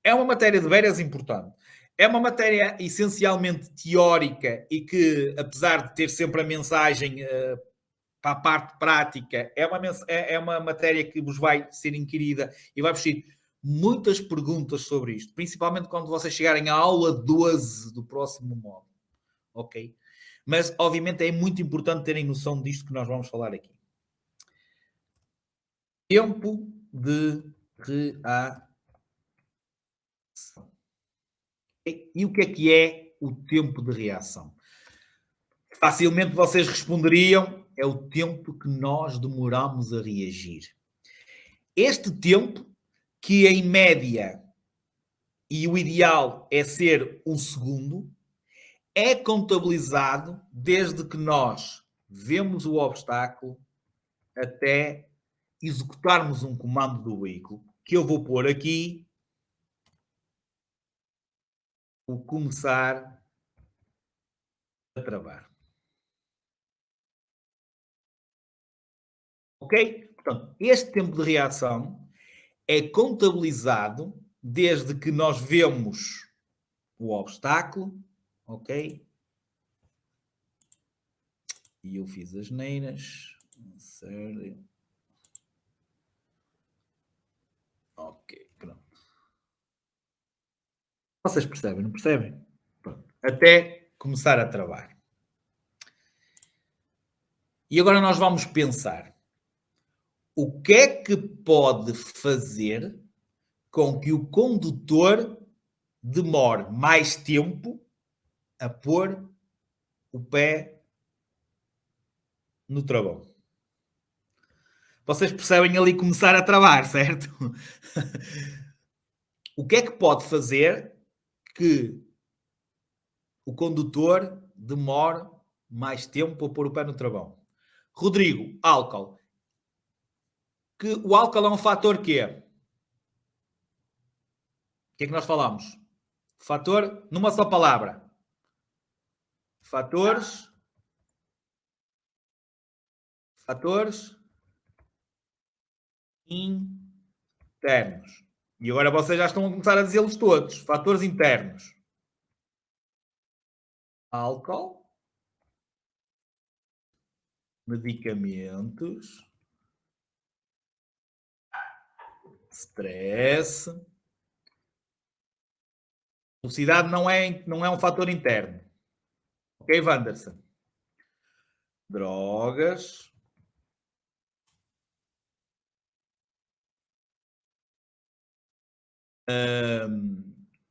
Speaker 1: É uma matéria de veras importante. É uma matéria essencialmente teórica e que, apesar de ter sempre a mensagem para a parte prática, é uma matéria que vos vai ser inquirida e vai vestir muitas perguntas sobre isto, principalmente quando vocês chegarem à aula 12 do próximo módulo. Ok? Mas, obviamente, é muito importante terem noção disto que nós vamos falar aqui. Tempo de reação. E o que é o tempo de reação? Facilmente vocês responderiam, é o tempo que nós demoramos a reagir. Este tempo, que em média, e o ideal é ser 1 segundo, é contabilizado desde que nós vemos o obstáculo até executarmos um comando do veículo, que eu vou pôr aqui o começar a travar. Ok? Portanto, este tempo de reação é contabilizado desde que nós vemos o obstáculo, ok? E eu fiz as neiras. Sério. Ok, pronto. Vocês percebem, não percebem? Pronto. Até começar a travar. E agora nós vamos pensar. O que é que pode fazer com que o condutor demore mais tempo a pôr o pé no travão? Vocês percebem ali começar a travar, certo? O que é que pode fazer que o condutor demore mais tempo a pôr o pé no travão? Rodrigo, álcool. Que o álcool é um fator quê? O que é que nós falamos? Fator, numa só palavra. Fatores internos. E agora vocês já estão a começar a dizê-los todos. Fatores internos. Álcool. medicamentos, stress. Velocidade não é um fator interno. Ok, Wanderson? Drogas.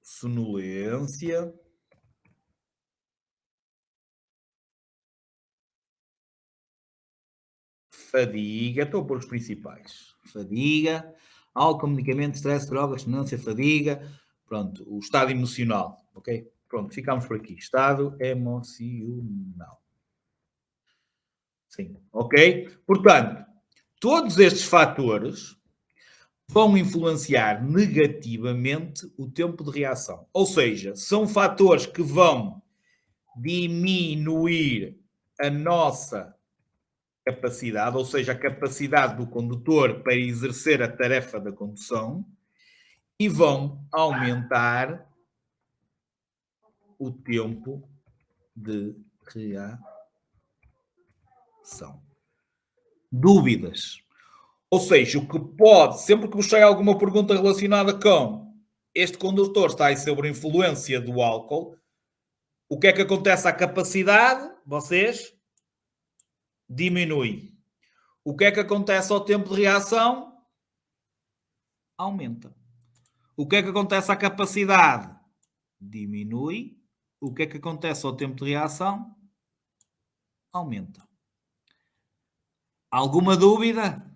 Speaker 1: Sonolência. Fadiga. Estou a pôr os principais. Fadiga, álcool, medicamento, stress, drogas, sonolência, fadiga. Pronto, o estado emocional. Ok? Pronto, ficamos por aqui. Estado emocional. Sim, ok? Portanto, todos estes fatores vão influenciar negativamente o tempo de reação. Ou seja, são fatores que vão diminuir a nossa capacidade, ou seja, a capacidade do condutor para exercer a tarefa da condução, e vão aumentar o tempo de reação. Dúvidas? Ou seja, o que pode, sempre que vos chega alguma pergunta relacionada com este condutor está aí sob influência do álcool, o que é que acontece à capacidade? Vocês diminui. O que é que acontece ao tempo de reação? Aumenta. O que é que acontece à capacidade? Diminui. O que é que acontece ao tempo de reação? Aumenta. Alguma dúvida?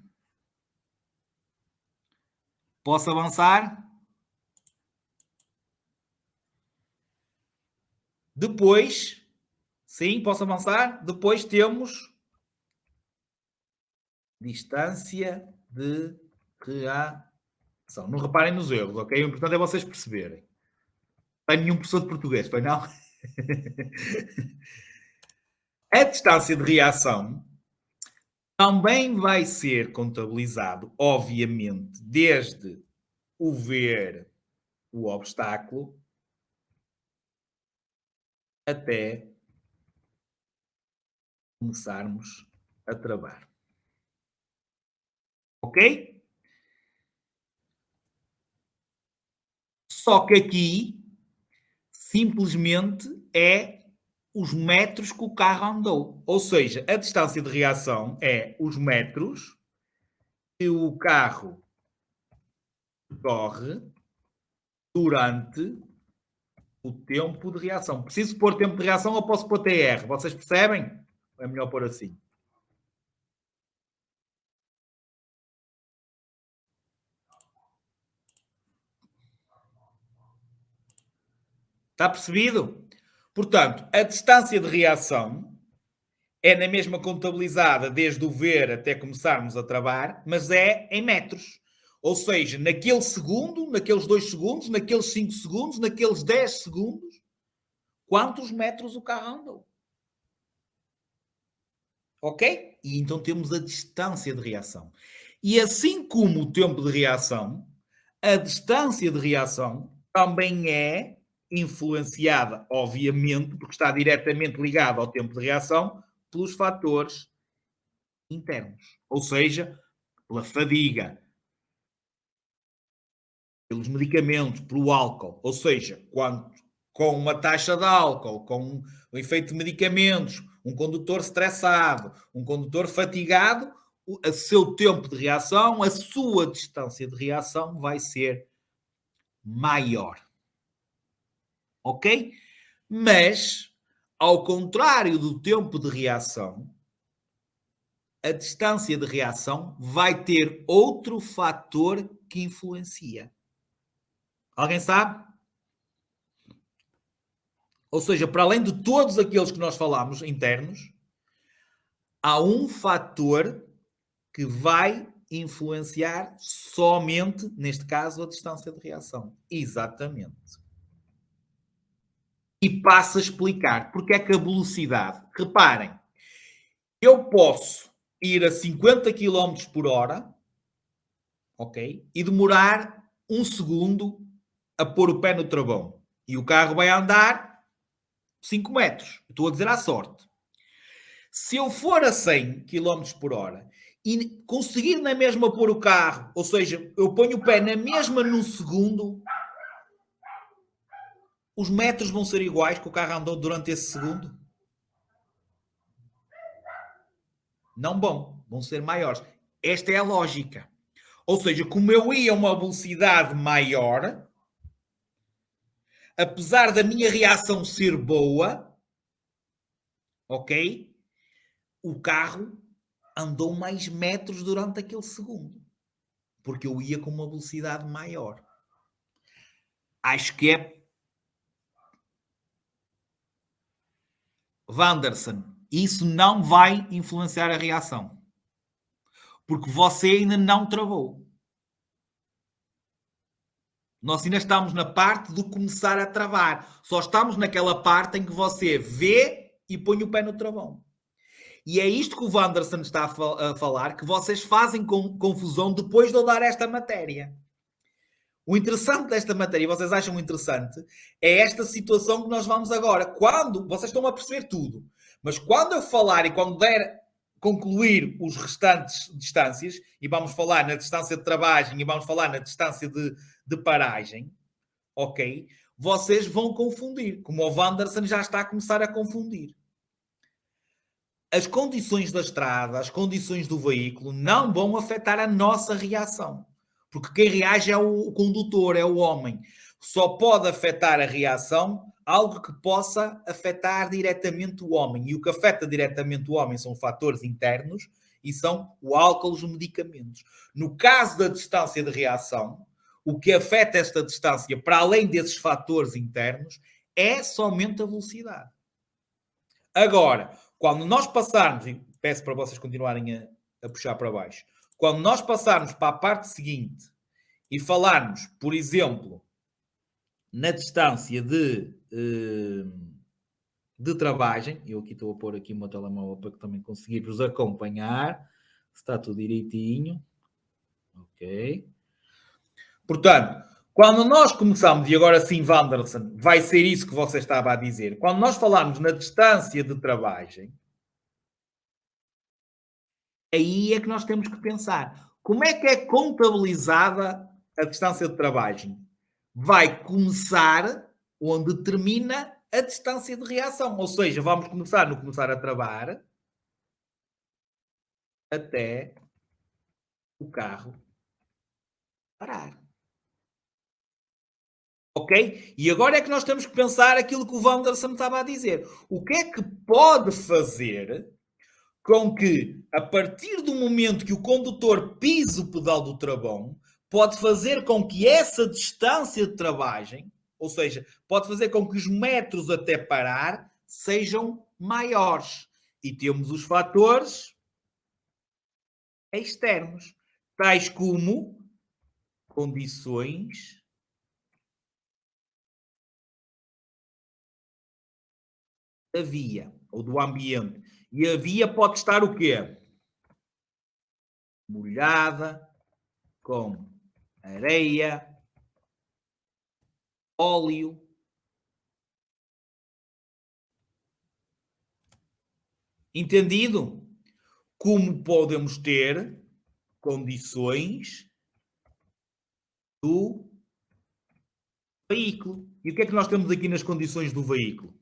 Speaker 1: Posso avançar? Depois, sim, posso avançar? Depois temos distância de reação. Não reparem nos erros, ok? O importante é vocês perceberem. Não tem nenhum professor de português, pois não? A distância de reação também vai ser contabilizado, obviamente, desde o ver o obstáculo até começarmos a travar. Ok? Só que aqui, simplesmente, é os metros que o carro andou. Ou seja, a distância de reação é os metros que o carro corre durante o tempo de reação. Preciso pôr tempo de reação ou posso pôr TR? Vocês percebem? É melhor pôr assim. Está percebido? Portanto, a distância de reação é na mesma contabilizada desde o ver até começarmos a travar, mas é em metros. Ou seja, naquele segundo, naqueles 2 segundos, naqueles 5 segundos, naqueles 10 segundos, quantos metros o carro andou. Ok? E então temos a distância de reação. E assim como o tempo de reação, a distância de reação também é influenciada, obviamente, porque está diretamente ligada ao tempo de reação, pelos fatores internos. Ou seja, pela fadiga, pelos medicamentos, pelo álcool. Ou seja, com uma taxa de álcool, com o efeito de medicamentos, um condutor estressado, um condutor fatigado, o seu tempo de reação, a sua distância de reação vai ser maior. Ok? Mas, ao contrário do tempo de reação, a distância de reação vai ter outro fator que influencia. Alguém sabe? Ou seja, para além de todos aqueles que nós falámos, internos, há um fator que vai influenciar somente, neste caso, a distância de reação. Exatamente. E passo a explicar porque é que a velocidade... Reparem, eu posso ir a 50 km por hora, ok? E demorar 1 segundo a pôr o pé no travão. E o carro vai andar 5 metros. Estou a dizer à sorte. Se eu for a 100 km por hora e conseguir na mesma pôr o carro, ou seja, eu ponho o pé na mesma num segundo, os metros vão ser iguais que o carro andou durante esse segundo? Não vão ser maiores. Esta é a lógica. Ou seja, como eu ia a uma velocidade maior, apesar da minha reação ser boa, ok? O carro andou mais metros durante aquele segundo. Porque eu ia com uma velocidade maior. Acho que é Wanderson. Isso não vai influenciar a reação. Porque você ainda não travou. Nós ainda estamos na parte de começar a travar. Só estamos naquela parte em que você vê e põe o pé no travão. E é isto que o Wanderson está a falar, que vocês fazem confusão depois de eu dar esta matéria. O interessante desta matéria, e vocês acham interessante, é esta situação que nós vamos agora. Quando, vocês estão a perceber tudo, mas quando eu falar e quando der concluir os restantes distâncias, e vamos falar na distância de travagem e vamos falar na distância de paragem, ok? Vocês vão confundir, como o Wanderson já está a começar a confundir. As condições da estrada, as condições do veículo não vão afetar a nossa reação. Porque quem reage é o condutor, é o homem. Só pode afetar a reação algo que possa afetar diretamente o homem. E o que afeta diretamente o homem são fatores internos e são o álcool e os medicamentos. No caso da distância de reação, o que afeta esta distância, para além desses fatores internos, é somente a velocidade. Agora, quando nós passarmos, e peço para vocês continuarem a puxar para baixo, quando nós passarmos para a parte seguinte e falarmos, por exemplo, na distância de travagem, eu aqui estou a pôr aqui o meu telemóvel para que também conseguir vos acompanhar, se está tudo direitinho, ok. Portanto, quando nós começamos, e agora sim, Wanderson, vai ser isso que você estava a dizer, quando nós falarmos na distância de travagem, aí é que nós temos que pensar. Como é que é contabilizada a distância de travagem? Vai começar onde termina a distância de reação. Ou seja, vamos começar no começar a travar até o carro parar. Ok? E agora é que nós temos que pensar aquilo que o Wanderson estava a dizer. O que é que pode fazer com que, a partir do momento que o condutor pisa o pedal do travão, pode fazer com que essa distância de travagem, ou seja, pode fazer com que os metros até parar sejam maiores. E temos os fatores externos, tais como condições da via ou do ambiente. E a via pode estar o quê? Molhada, com areia, óleo. Entendido? Como podemos ter condições do veículo. E o que é que nós temos aqui nas condições do veículo?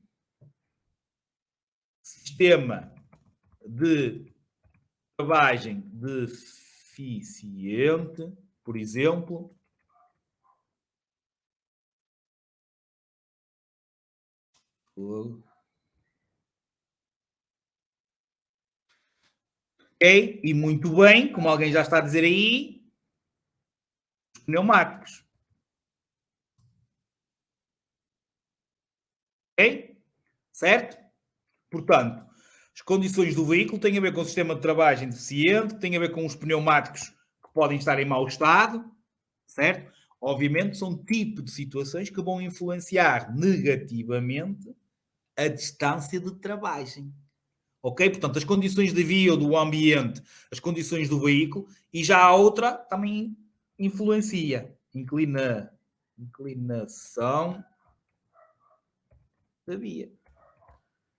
Speaker 1: Sistema de travagem deficiente, por exemplo. Ok? E muito bem, como alguém já está a dizer aí, os pneumáticos. Ok? Certo? Portanto, as condições do veículo têm a ver com o sistema de travagem deficiente, têm a ver com os pneumáticos que podem estar em mau estado, certo? Obviamente são tipo de situações que vão influenciar negativamente a distância de travagem. Ok? Portanto, as condições de via ou do ambiente, as condições do veículo, e já a outra também influencia. Inclinação da via.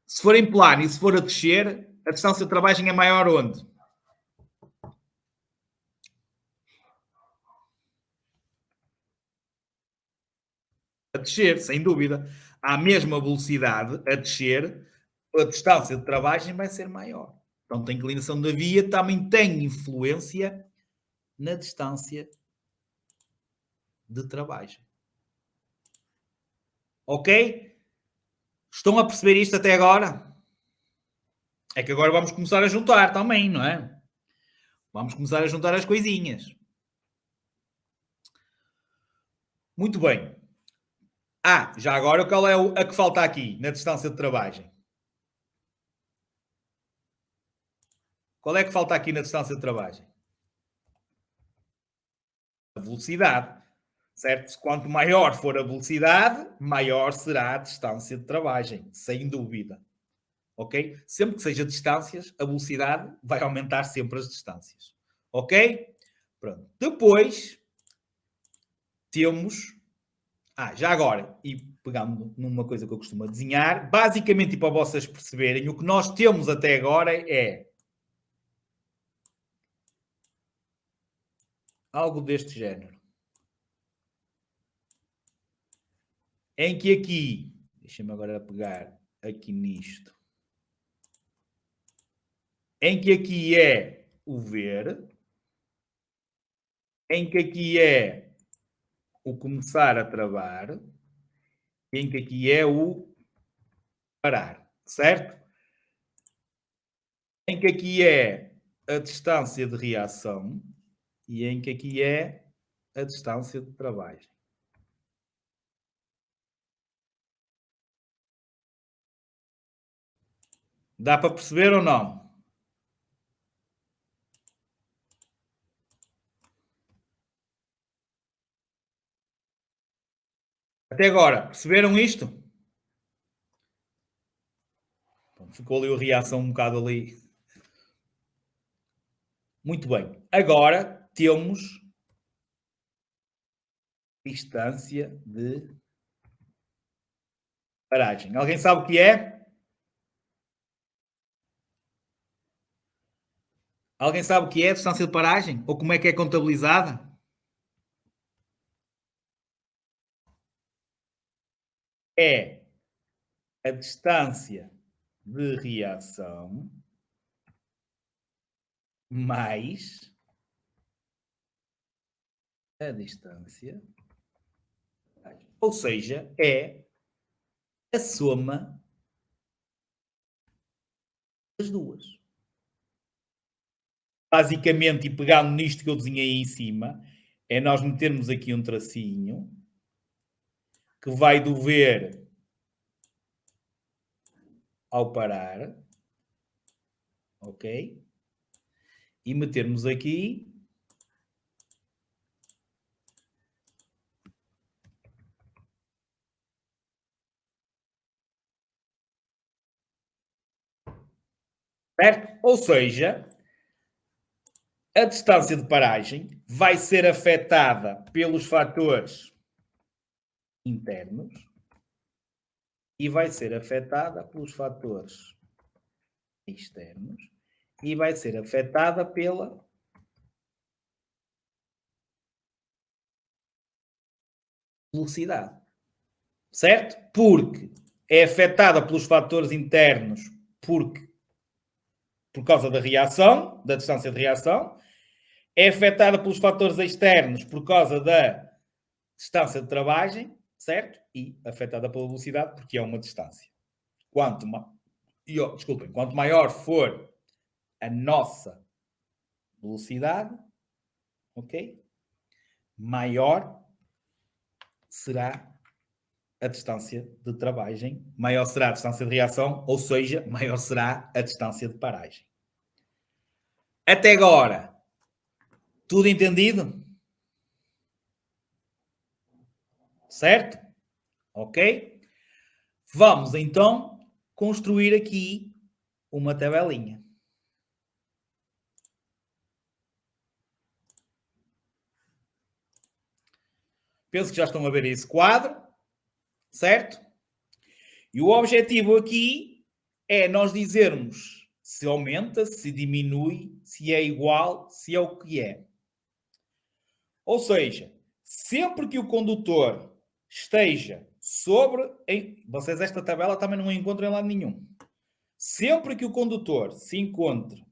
Speaker 1: Se for em plano e se for a descer, a distância de travagem é maior onde? A descer, sem dúvida. À mesma velocidade, a descer, a distância de travagem vai ser maior. Portanto, a inclinação da via também tem influência na distância de travagem. Ok? Estão a perceber isto até agora? É que agora vamos começar a juntar também, não é? Vamos começar a juntar as coisinhas. Muito bem. Já agora qual é a que falta aqui na distância de travagem? Qual é que falta aqui na distância de travagem? A velocidade. Certo? Quanto maior for a velocidade, maior será a distância de travagem, sem dúvida. Ok? Sempre que seja distâncias, a velocidade vai aumentar sempre as distâncias. Ok? Pronto. Depois temos... já agora, e pegando numa coisa que eu costumo desenhar, basicamente, e para vocês perceberem, o que nós temos até agora é algo deste género. Em que aqui, deixa-me agora pegar aqui nisto, em que aqui é o ver, em que aqui é o começar a travar, em que aqui é o parar, certo? Em que aqui é a distância de reação e em que aqui é a distância de travagem. Dá para perceber ou não? Até agora, perceberam isto? Ficou ali a reação um bocado ali. Muito bem. Agora temos distância de paragem. Alguém sabe o que é? Alguém sabe o que é a distância de paragem? Ou como é que é contabilizada? É a distância de reação mais a distância. Ou seja, é a soma das duas. Basicamente, e pegando nisto que eu desenhei em cima, é nós metermos aqui um tracinho que vai do ver ao parar, ok? E metermos aqui certo? Ou seja, a distância de paragem vai ser afetada pelos fatores internos e vai ser afetada pelos fatores externos e vai ser afetada pela velocidade. Certo? Porque é afetada pelos fatores internos por causa da reação, da distância de reação, é afetada pelos fatores externos por causa da distância de travagem, certo? E afetada pela velocidade porque é uma distância. Quanto maior for a nossa velocidade, ok? Maior será a distância de travagem, maior será a distância de reação, ou seja, maior será a distância de paragem. Até agora, tudo entendido? Certo? Ok? Vamos então construir aqui uma tabelinha. Penso que já estão a ver esse quadro, certo? E o objetivo aqui é nós dizermos se aumenta, se diminui, se é igual, se é o que é. Ou seja, sempre que o condutor esteja sobre... Vocês esta tabela também não a encontram em lado nenhum. Sempre que o condutor se encontre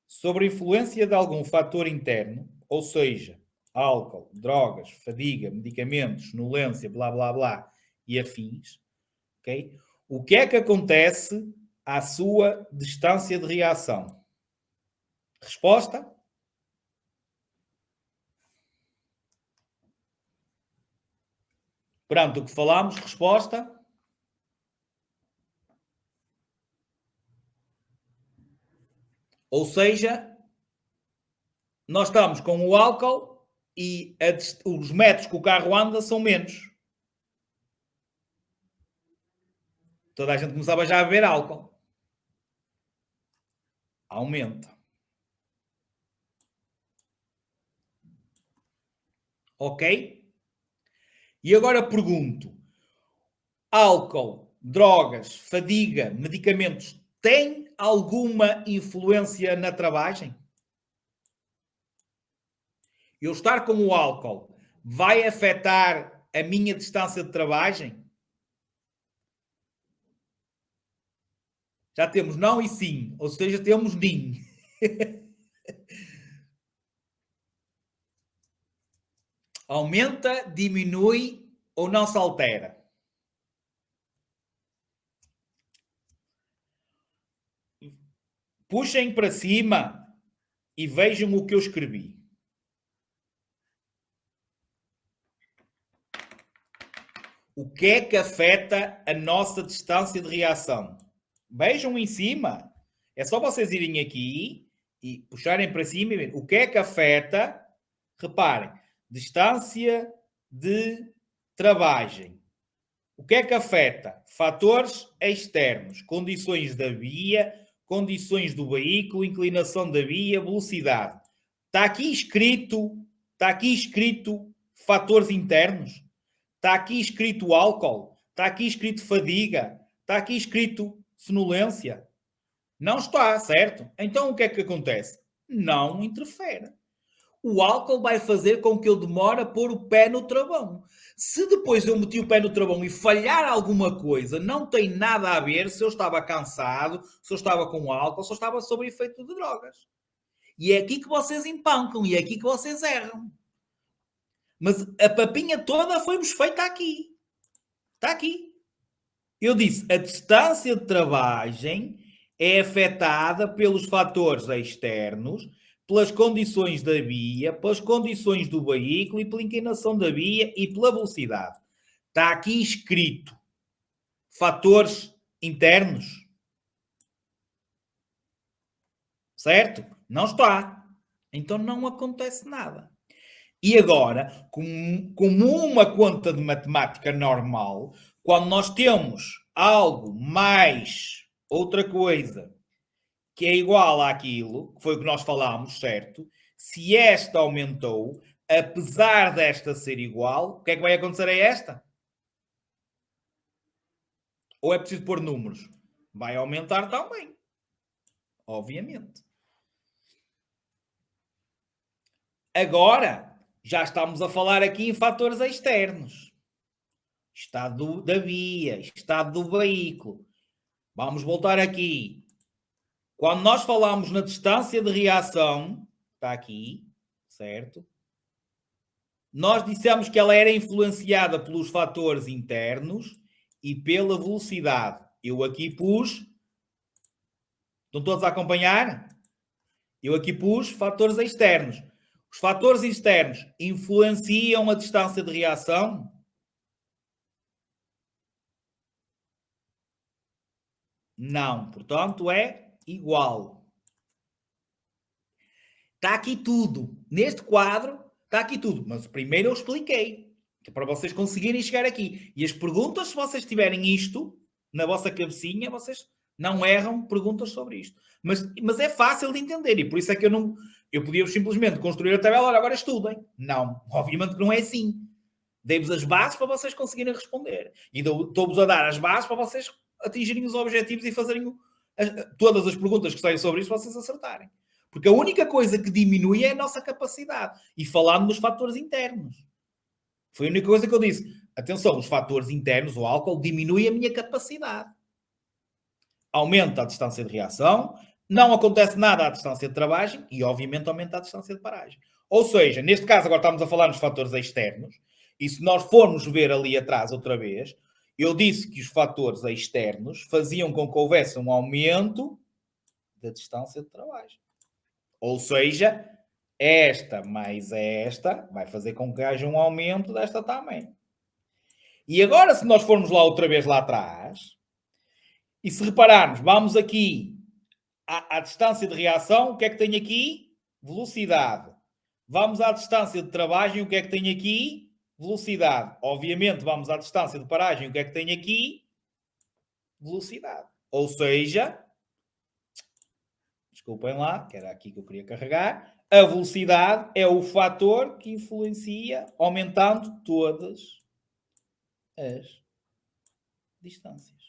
Speaker 1: sob a influência de algum fator interno, ou seja, álcool, drogas, fadiga, medicamentos, sonolência, blá, blá, blá, e afins, ok? O que é que acontece à sua distância de reação? Resposta? Pronto, o que falámos, resposta? Ou seja, nós estamos com o álcool e os metros que o carro anda são menos. Toda a gente começava já a beber álcool. Aumenta. Ok? E agora pergunto: álcool, drogas, fadiga, medicamentos têm alguma influência na travagem? Eu estar com o álcool vai afetar a minha distância de travagem? Já temos não e sim, ou seja, temos nim. Aumenta, diminui ou não se altera? Puxem para cima e vejam o que eu escrevi. O que é que afeta a nossa distância de reação? Vejam em cima. É só vocês irem aqui e puxarem para cima e verem. O que é que afeta? Reparem. Distância de travagem. O que é que afeta? Fatores externos. Condições da via, condições do veículo, inclinação da via, velocidade. Está aqui escrito fatores internos. Está aqui escrito álcool. Está aqui escrito fadiga. Está aqui escrito sonolência. Não está, certo? Então o que é que acontece? Não interfere. O álcool vai fazer com que eu demore a pôr o pé no travão. Se depois eu meti o pé no travão e falhar alguma coisa, não tem nada a ver se eu estava cansado, se eu estava com álcool, se eu estava sob efeito de drogas. E é aqui que vocês empancam, e é aqui que vocês erram. Mas a papinha toda foi-vos feita aqui. Está aqui. Eu disse, a distância de travagem é afetada pelos fatores externos, pelas condições da via, pelas condições do veículo e pela inclinação da via e pela velocidade. Está aqui escrito fatores internos. Certo? Não está. Então não acontece nada. E agora, como uma conta de matemática normal, quando nós temos algo mais outra coisa que é igual àquilo, que foi o que nós falámos, certo? Se esta aumentou, apesar desta ser igual, o que é que vai acontecer a esta? Ou é preciso pôr números? Vai aumentar também. Obviamente. Agora, já estamos a falar aqui em fatores externos. Estado da via, estado do veículo. Vamos voltar aqui. Quando nós falamos na distância de reação, está aqui, certo? Nós dissemos que ela era influenciada pelos fatores internos e pela velocidade. Eu aqui pus... Estão todos a acompanhar? Eu aqui pus fatores externos. Os fatores externos influenciam a distância de reação? Não. Portanto, é igual. Está aqui tudo. Neste quadro, está aqui tudo. Mas primeiro eu expliquei. Que é para vocês conseguirem chegar aqui. E as perguntas, se vocês tiverem isto na vossa cabecinha, vocês não erram perguntas sobre isto. Mas é fácil de entender. E por isso é que eu podia simplesmente construir a tabela. Olha, agora estudem. Não. Obviamente que não é assim. Dei-vos as bases para vocês conseguirem responder. E estou-vos a dar as bases para vocês atingirem os objetivos e fazerem todas as perguntas que saem sobre isso, vocês acertarem. Porque a única coisa que diminui é a nossa capacidade. E falando nos fatores internos. Foi a única coisa que eu disse. Atenção, os fatores internos, o álcool, diminui a minha capacidade. Aumenta a distância de reação, não acontece nada à distância de travagem e, obviamente, aumenta a distância de paragem. Ou seja, neste caso, agora estamos a falar nos fatores externos, e se nós formos ver ali atrás outra vez, eu disse que os fatores externos faziam com que houvesse um aumento da distância de travagem. Ou seja, esta mais esta vai fazer com que haja um aumento desta também. E agora, se nós formos lá outra vez lá atrás, e se repararmos, vamos aqui à distância de reação, o que é que tem aqui? Velocidade. Vamos à distância de travagem, o que é que tem aqui? Velocidade. Obviamente, vamos à distância de paragem, o que é que tem aqui? Velocidade. Ou seja, desculpem lá, que era aqui que eu queria carregar, a velocidade é o fator que influencia aumentando todas as distâncias.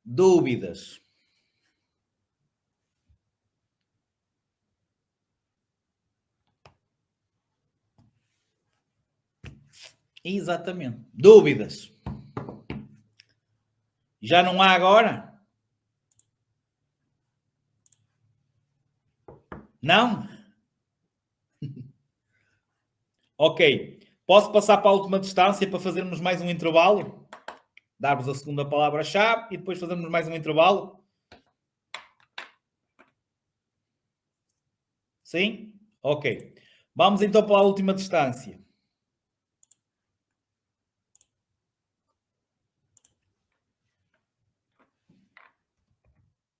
Speaker 1: Dúvidas? Exatamente. Dúvidas? Já não há agora? Não? Ok. Posso passar para a última distância para fazermos mais um intervalo? Dar-vos a segunda palavra-chave e depois fazermos mais um intervalo? Sim? Ok. Vamos então para a última distância.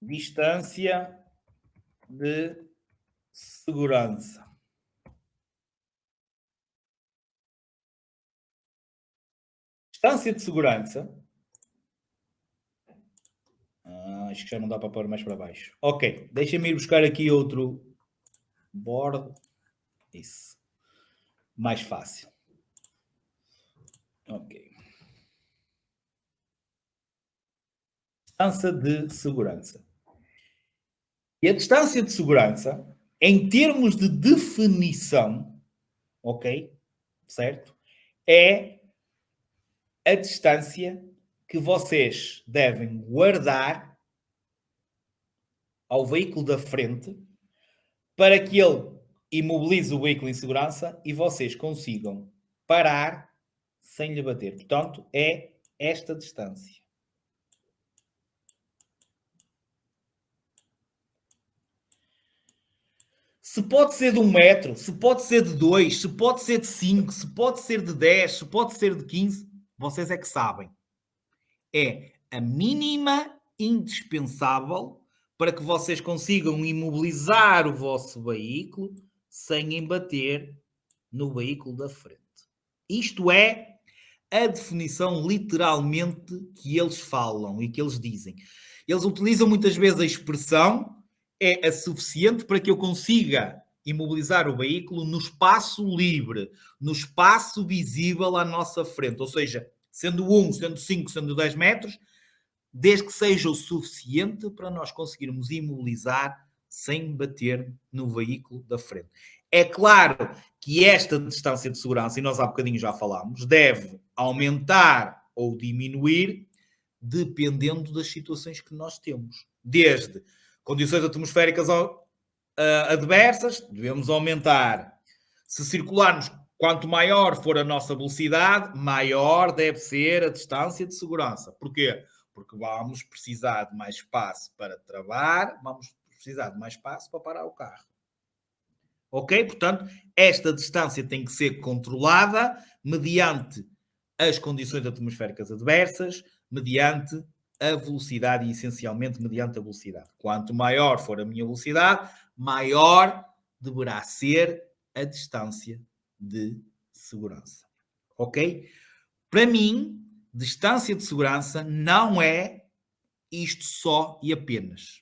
Speaker 1: Distância de segurança. Distância de segurança. Acho que já não dá para pôr mais para baixo. Ok, deixem-me ir buscar aqui outro board. Isso. Mais fácil. Ok. Distância de segurança. E a distância de segurança, em termos de definição, ok? Certo? É a distância que vocês devem guardar ao veículo da frente para que ele imobilize o veículo em segurança e vocês consigam parar sem lhe bater. Portanto, é esta distância. Se pode ser de 1 metro, se pode ser de 2, se pode ser de 5, se pode ser de 10, se pode ser de 15, vocês é que sabem. É a mínima indispensável para que vocês consigam imobilizar o vosso veículo sem embater no veículo da frente. Isto é a definição literalmente que eles falam e que eles dizem. Eles utilizam muitas vezes a expressão é a suficiente para que eu consiga imobilizar o veículo no espaço livre, no espaço visível à nossa frente. Ou seja, sendo 1, sendo 5, sendo 10 metros, desde que seja o suficiente para nós conseguirmos imobilizar sem bater no veículo da frente. É claro que esta distância de segurança, e nós há bocadinho já falámos, deve aumentar ou diminuir dependendo das situações que nós temos. Desde condições atmosféricas adversas, devemos aumentar. Se circularmos, quanto maior for a nossa velocidade, maior deve ser a distância de segurança. Porquê? Porque vamos precisar de mais espaço para travar, vamos precisar de mais espaço para parar o carro. Ok? Portanto, esta distância tem que ser controlada mediante as condições atmosféricas adversas, mediante a velocidade e essencialmente mediante a velocidade. Quanto maior for a minha velocidade, maior deverá ser a distância de segurança. Ok? Para mim, distância de segurança não é isto só e apenas.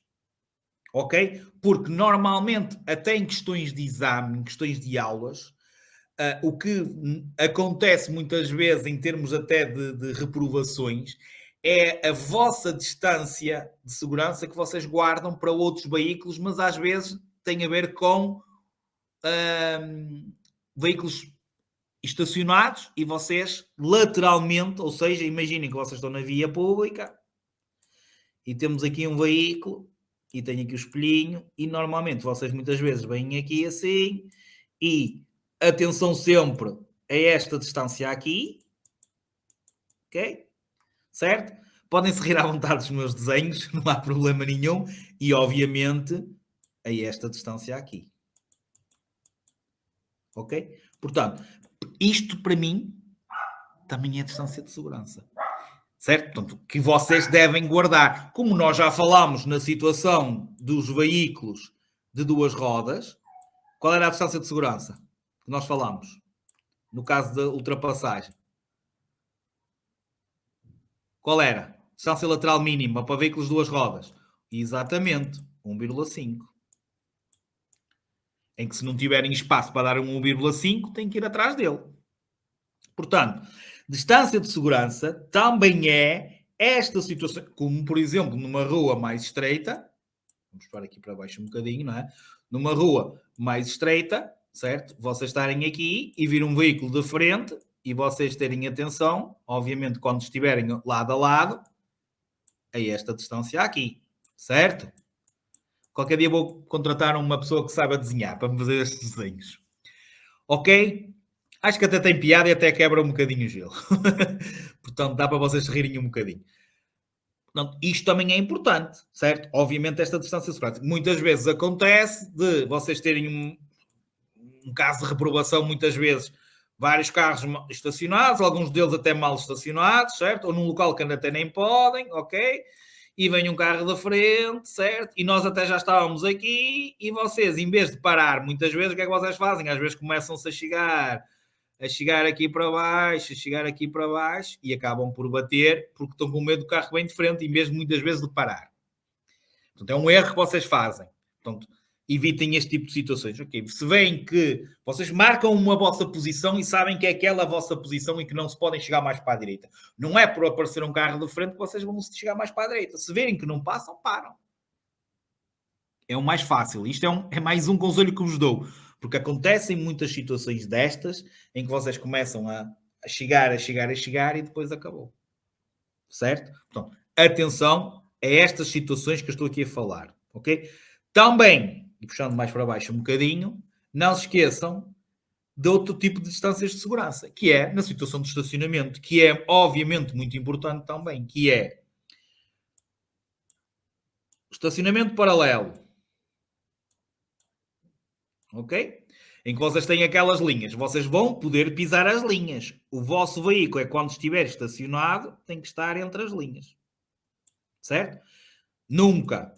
Speaker 1: Ok? Porque normalmente, até em questões de exame, em questões de aulas, O que acontece muitas vezes em termos até de reprovações é a vossa distância de segurança que vocês guardam para outros veículos, mas às vezes tem a ver com veículos estacionados e vocês lateralmente, ou seja, imaginem que vocês estão na via pública e temos aqui um veículo e tem aqui o espelhinho e normalmente vocês muitas vezes vêm aqui assim e atenção sempre a esta distância aqui, ok? Certo? Podem-se rir à vontade dos meus desenhos, não há problema nenhum e obviamente a esta distância aqui. Ok? Portanto, isto para mim também é distância de segurança. Certo? Portanto, que vocês devem guardar. Como nós já falámos na situação dos veículos de duas rodas, qual era a distância de segurança que nós falámos? No caso da ultrapassagem. Qual era? Distância lateral mínima para veículos de duas rodas. Exatamente, 1,5. Em que se não tiverem espaço para dar um 1,5, têm que ir atrás dele. Portanto, distância de segurança também é esta situação, como por exemplo numa rua mais estreita, vamos para aqui para baixo um bocadinho, não é? Numa rua mais estreita, certo? Vocês estarem aqui e vir um veículo de frente e vocês terem atenção, obviamente quando estiverem lado a lado, a esta distância aqui, certo? Qualquer dia vou contratar uma pessoa que saiba desenhar para me fazer estes desenhos. Ok? Acho que até tem piada e até quebra um bocadinho o gelo. Portanto, dá para vocês rirem um bocadinho. Portanto, isto também é importante, certo? Obviamente esta distância de segurança. Muitas vezes acontece de vocês terem um caso de reprovação, muitas vezes, vários carros estacionados, alguns deles até mal estacionados, certo? Ou num local que ainda até nem podem, ok? E vem um carro da frente, certo? E nós até já estávamos aqui e vocês, em vez de parar, muitas vezes, o que é que vocês fazem? Às vezes começam-se a chegar aqui para baixo, a chegar aqui para baixo e acabam por bater porque estão com medo do carro bem de frente e mesmo muitas vezes de parar. Portanto, é um erro que vocês fazem. Portanto, evitem este tipo de situações. Okay. Se veem que vocês marcam uma vossa posição e sabem que é aquela a vossa posição e que não se podem chegar mais para a direita. Não é por aparecer um carro de frente que vocês vão chegar mais para a direita. Se verem que não passam, param. É o mais fácil. Isto é mais um conselho que vos dou. Porque acontecem muitas situações destas em que vocês começam a chegar e depois acabou. Certo? Portanto, atenção a estas situações que eu estou aqui a falar. Ok? Também, e puxando mais para baixo um bocadinho, não se esqueçam de outro tipo de distâncias de segurança, que é na situação de estacionamento, que é obviamente muito importante também, que é estacionamento paralelo. Ok? Em que vocês têm aquelas linhas. Vocês vão poder pisar as linhas. O vosso veículo quando estiver estacionado, tem que estar entre as linhas. Certo? Nunca,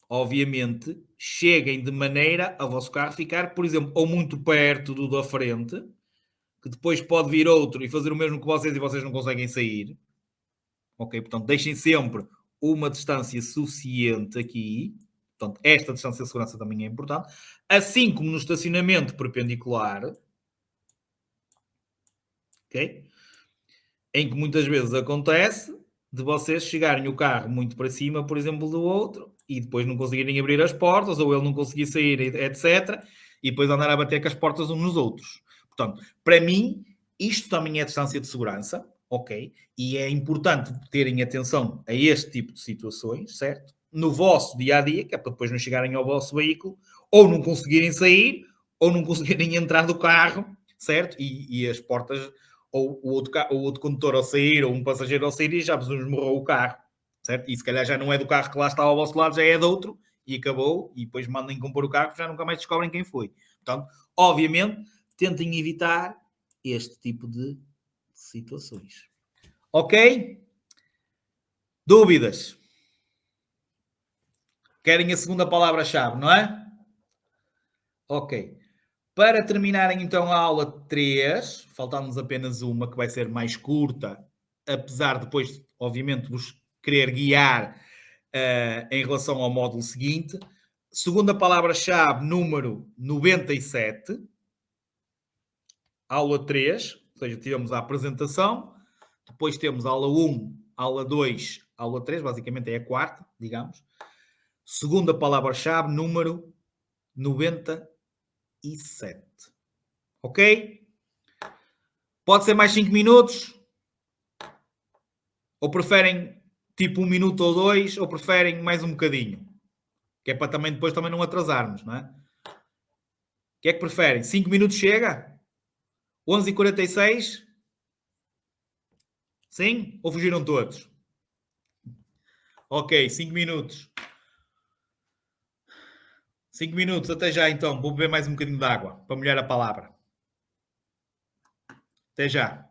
Speaker 1: obviamente, cheguem de maneira a vosso carro ficar, por exemplo, ou muito perto do da frente, que depois pode vir outro e fazer o mesmo que vocês e vocês não conseguem sair. Ok? Portanto, deixem sempre uma distância suficiente aqui. Portanto, esta distância de segurança também é importante. Assim como no estacionamento perpendicular. Ok? Em que muitas vezes acontece de vocês chegarem o carro muito para cima, por exemplo, do outro, e depois não conseguirem abrir as portas, ou ele não conseguir sair, etc. E depois andar a bater com as portas uns nos outros. Portanto, para mim, isto também é distância de segurança, ok? E é importante terem atenção a este tipo de situações, certo? No vosso dia-a-dia, que é para depois não chegarem ao vosso veículo, ou não conseguirem sair, ou não conseguirem entrar do carro, certo? E as portas, ou o outro condutor ao sair, ou um passageiro ao sair, e já vos esmorrou o carro, certo? E se calhar já não é do carro que lá está ao vosso lado, já é de outro, e acabou, e depois mandem compor o carro, já nunca mais descobrem quem foi. Portanto, obviamente, tentem evitar este tipo de situações. Ok? Dúvidas? Querem a segunda palavra-chave, não é? Ok. Para terminarem então a aula 3, faltando-nos apenas uma que vai ser mais curta, apesar de depois, obviamente, vos querer guiar em relação ao módulo seguinte. Segunda palavra-chave, número 97. aula 3, ou seja, tivemos a apresentação, depois temos aula 1, aula 2, aula 3, basicamente é a quarta, digamos. Segunda palavra-chave, número 97. Ok? Pode ser mais 5 minutos? Ou preferem tipo 1 minuto ou 2? Ou preferem mais um bocadinho? Que é para também depois também não atrasarmos, não é? O que é que preferem? 5 minutos chega? 11h46? Sim? Ou fugiram todos? Ok, 5 minutos. 5 minutos, até já então. Vou beber mais um bocadinho de água para molhar a palavra. Até já.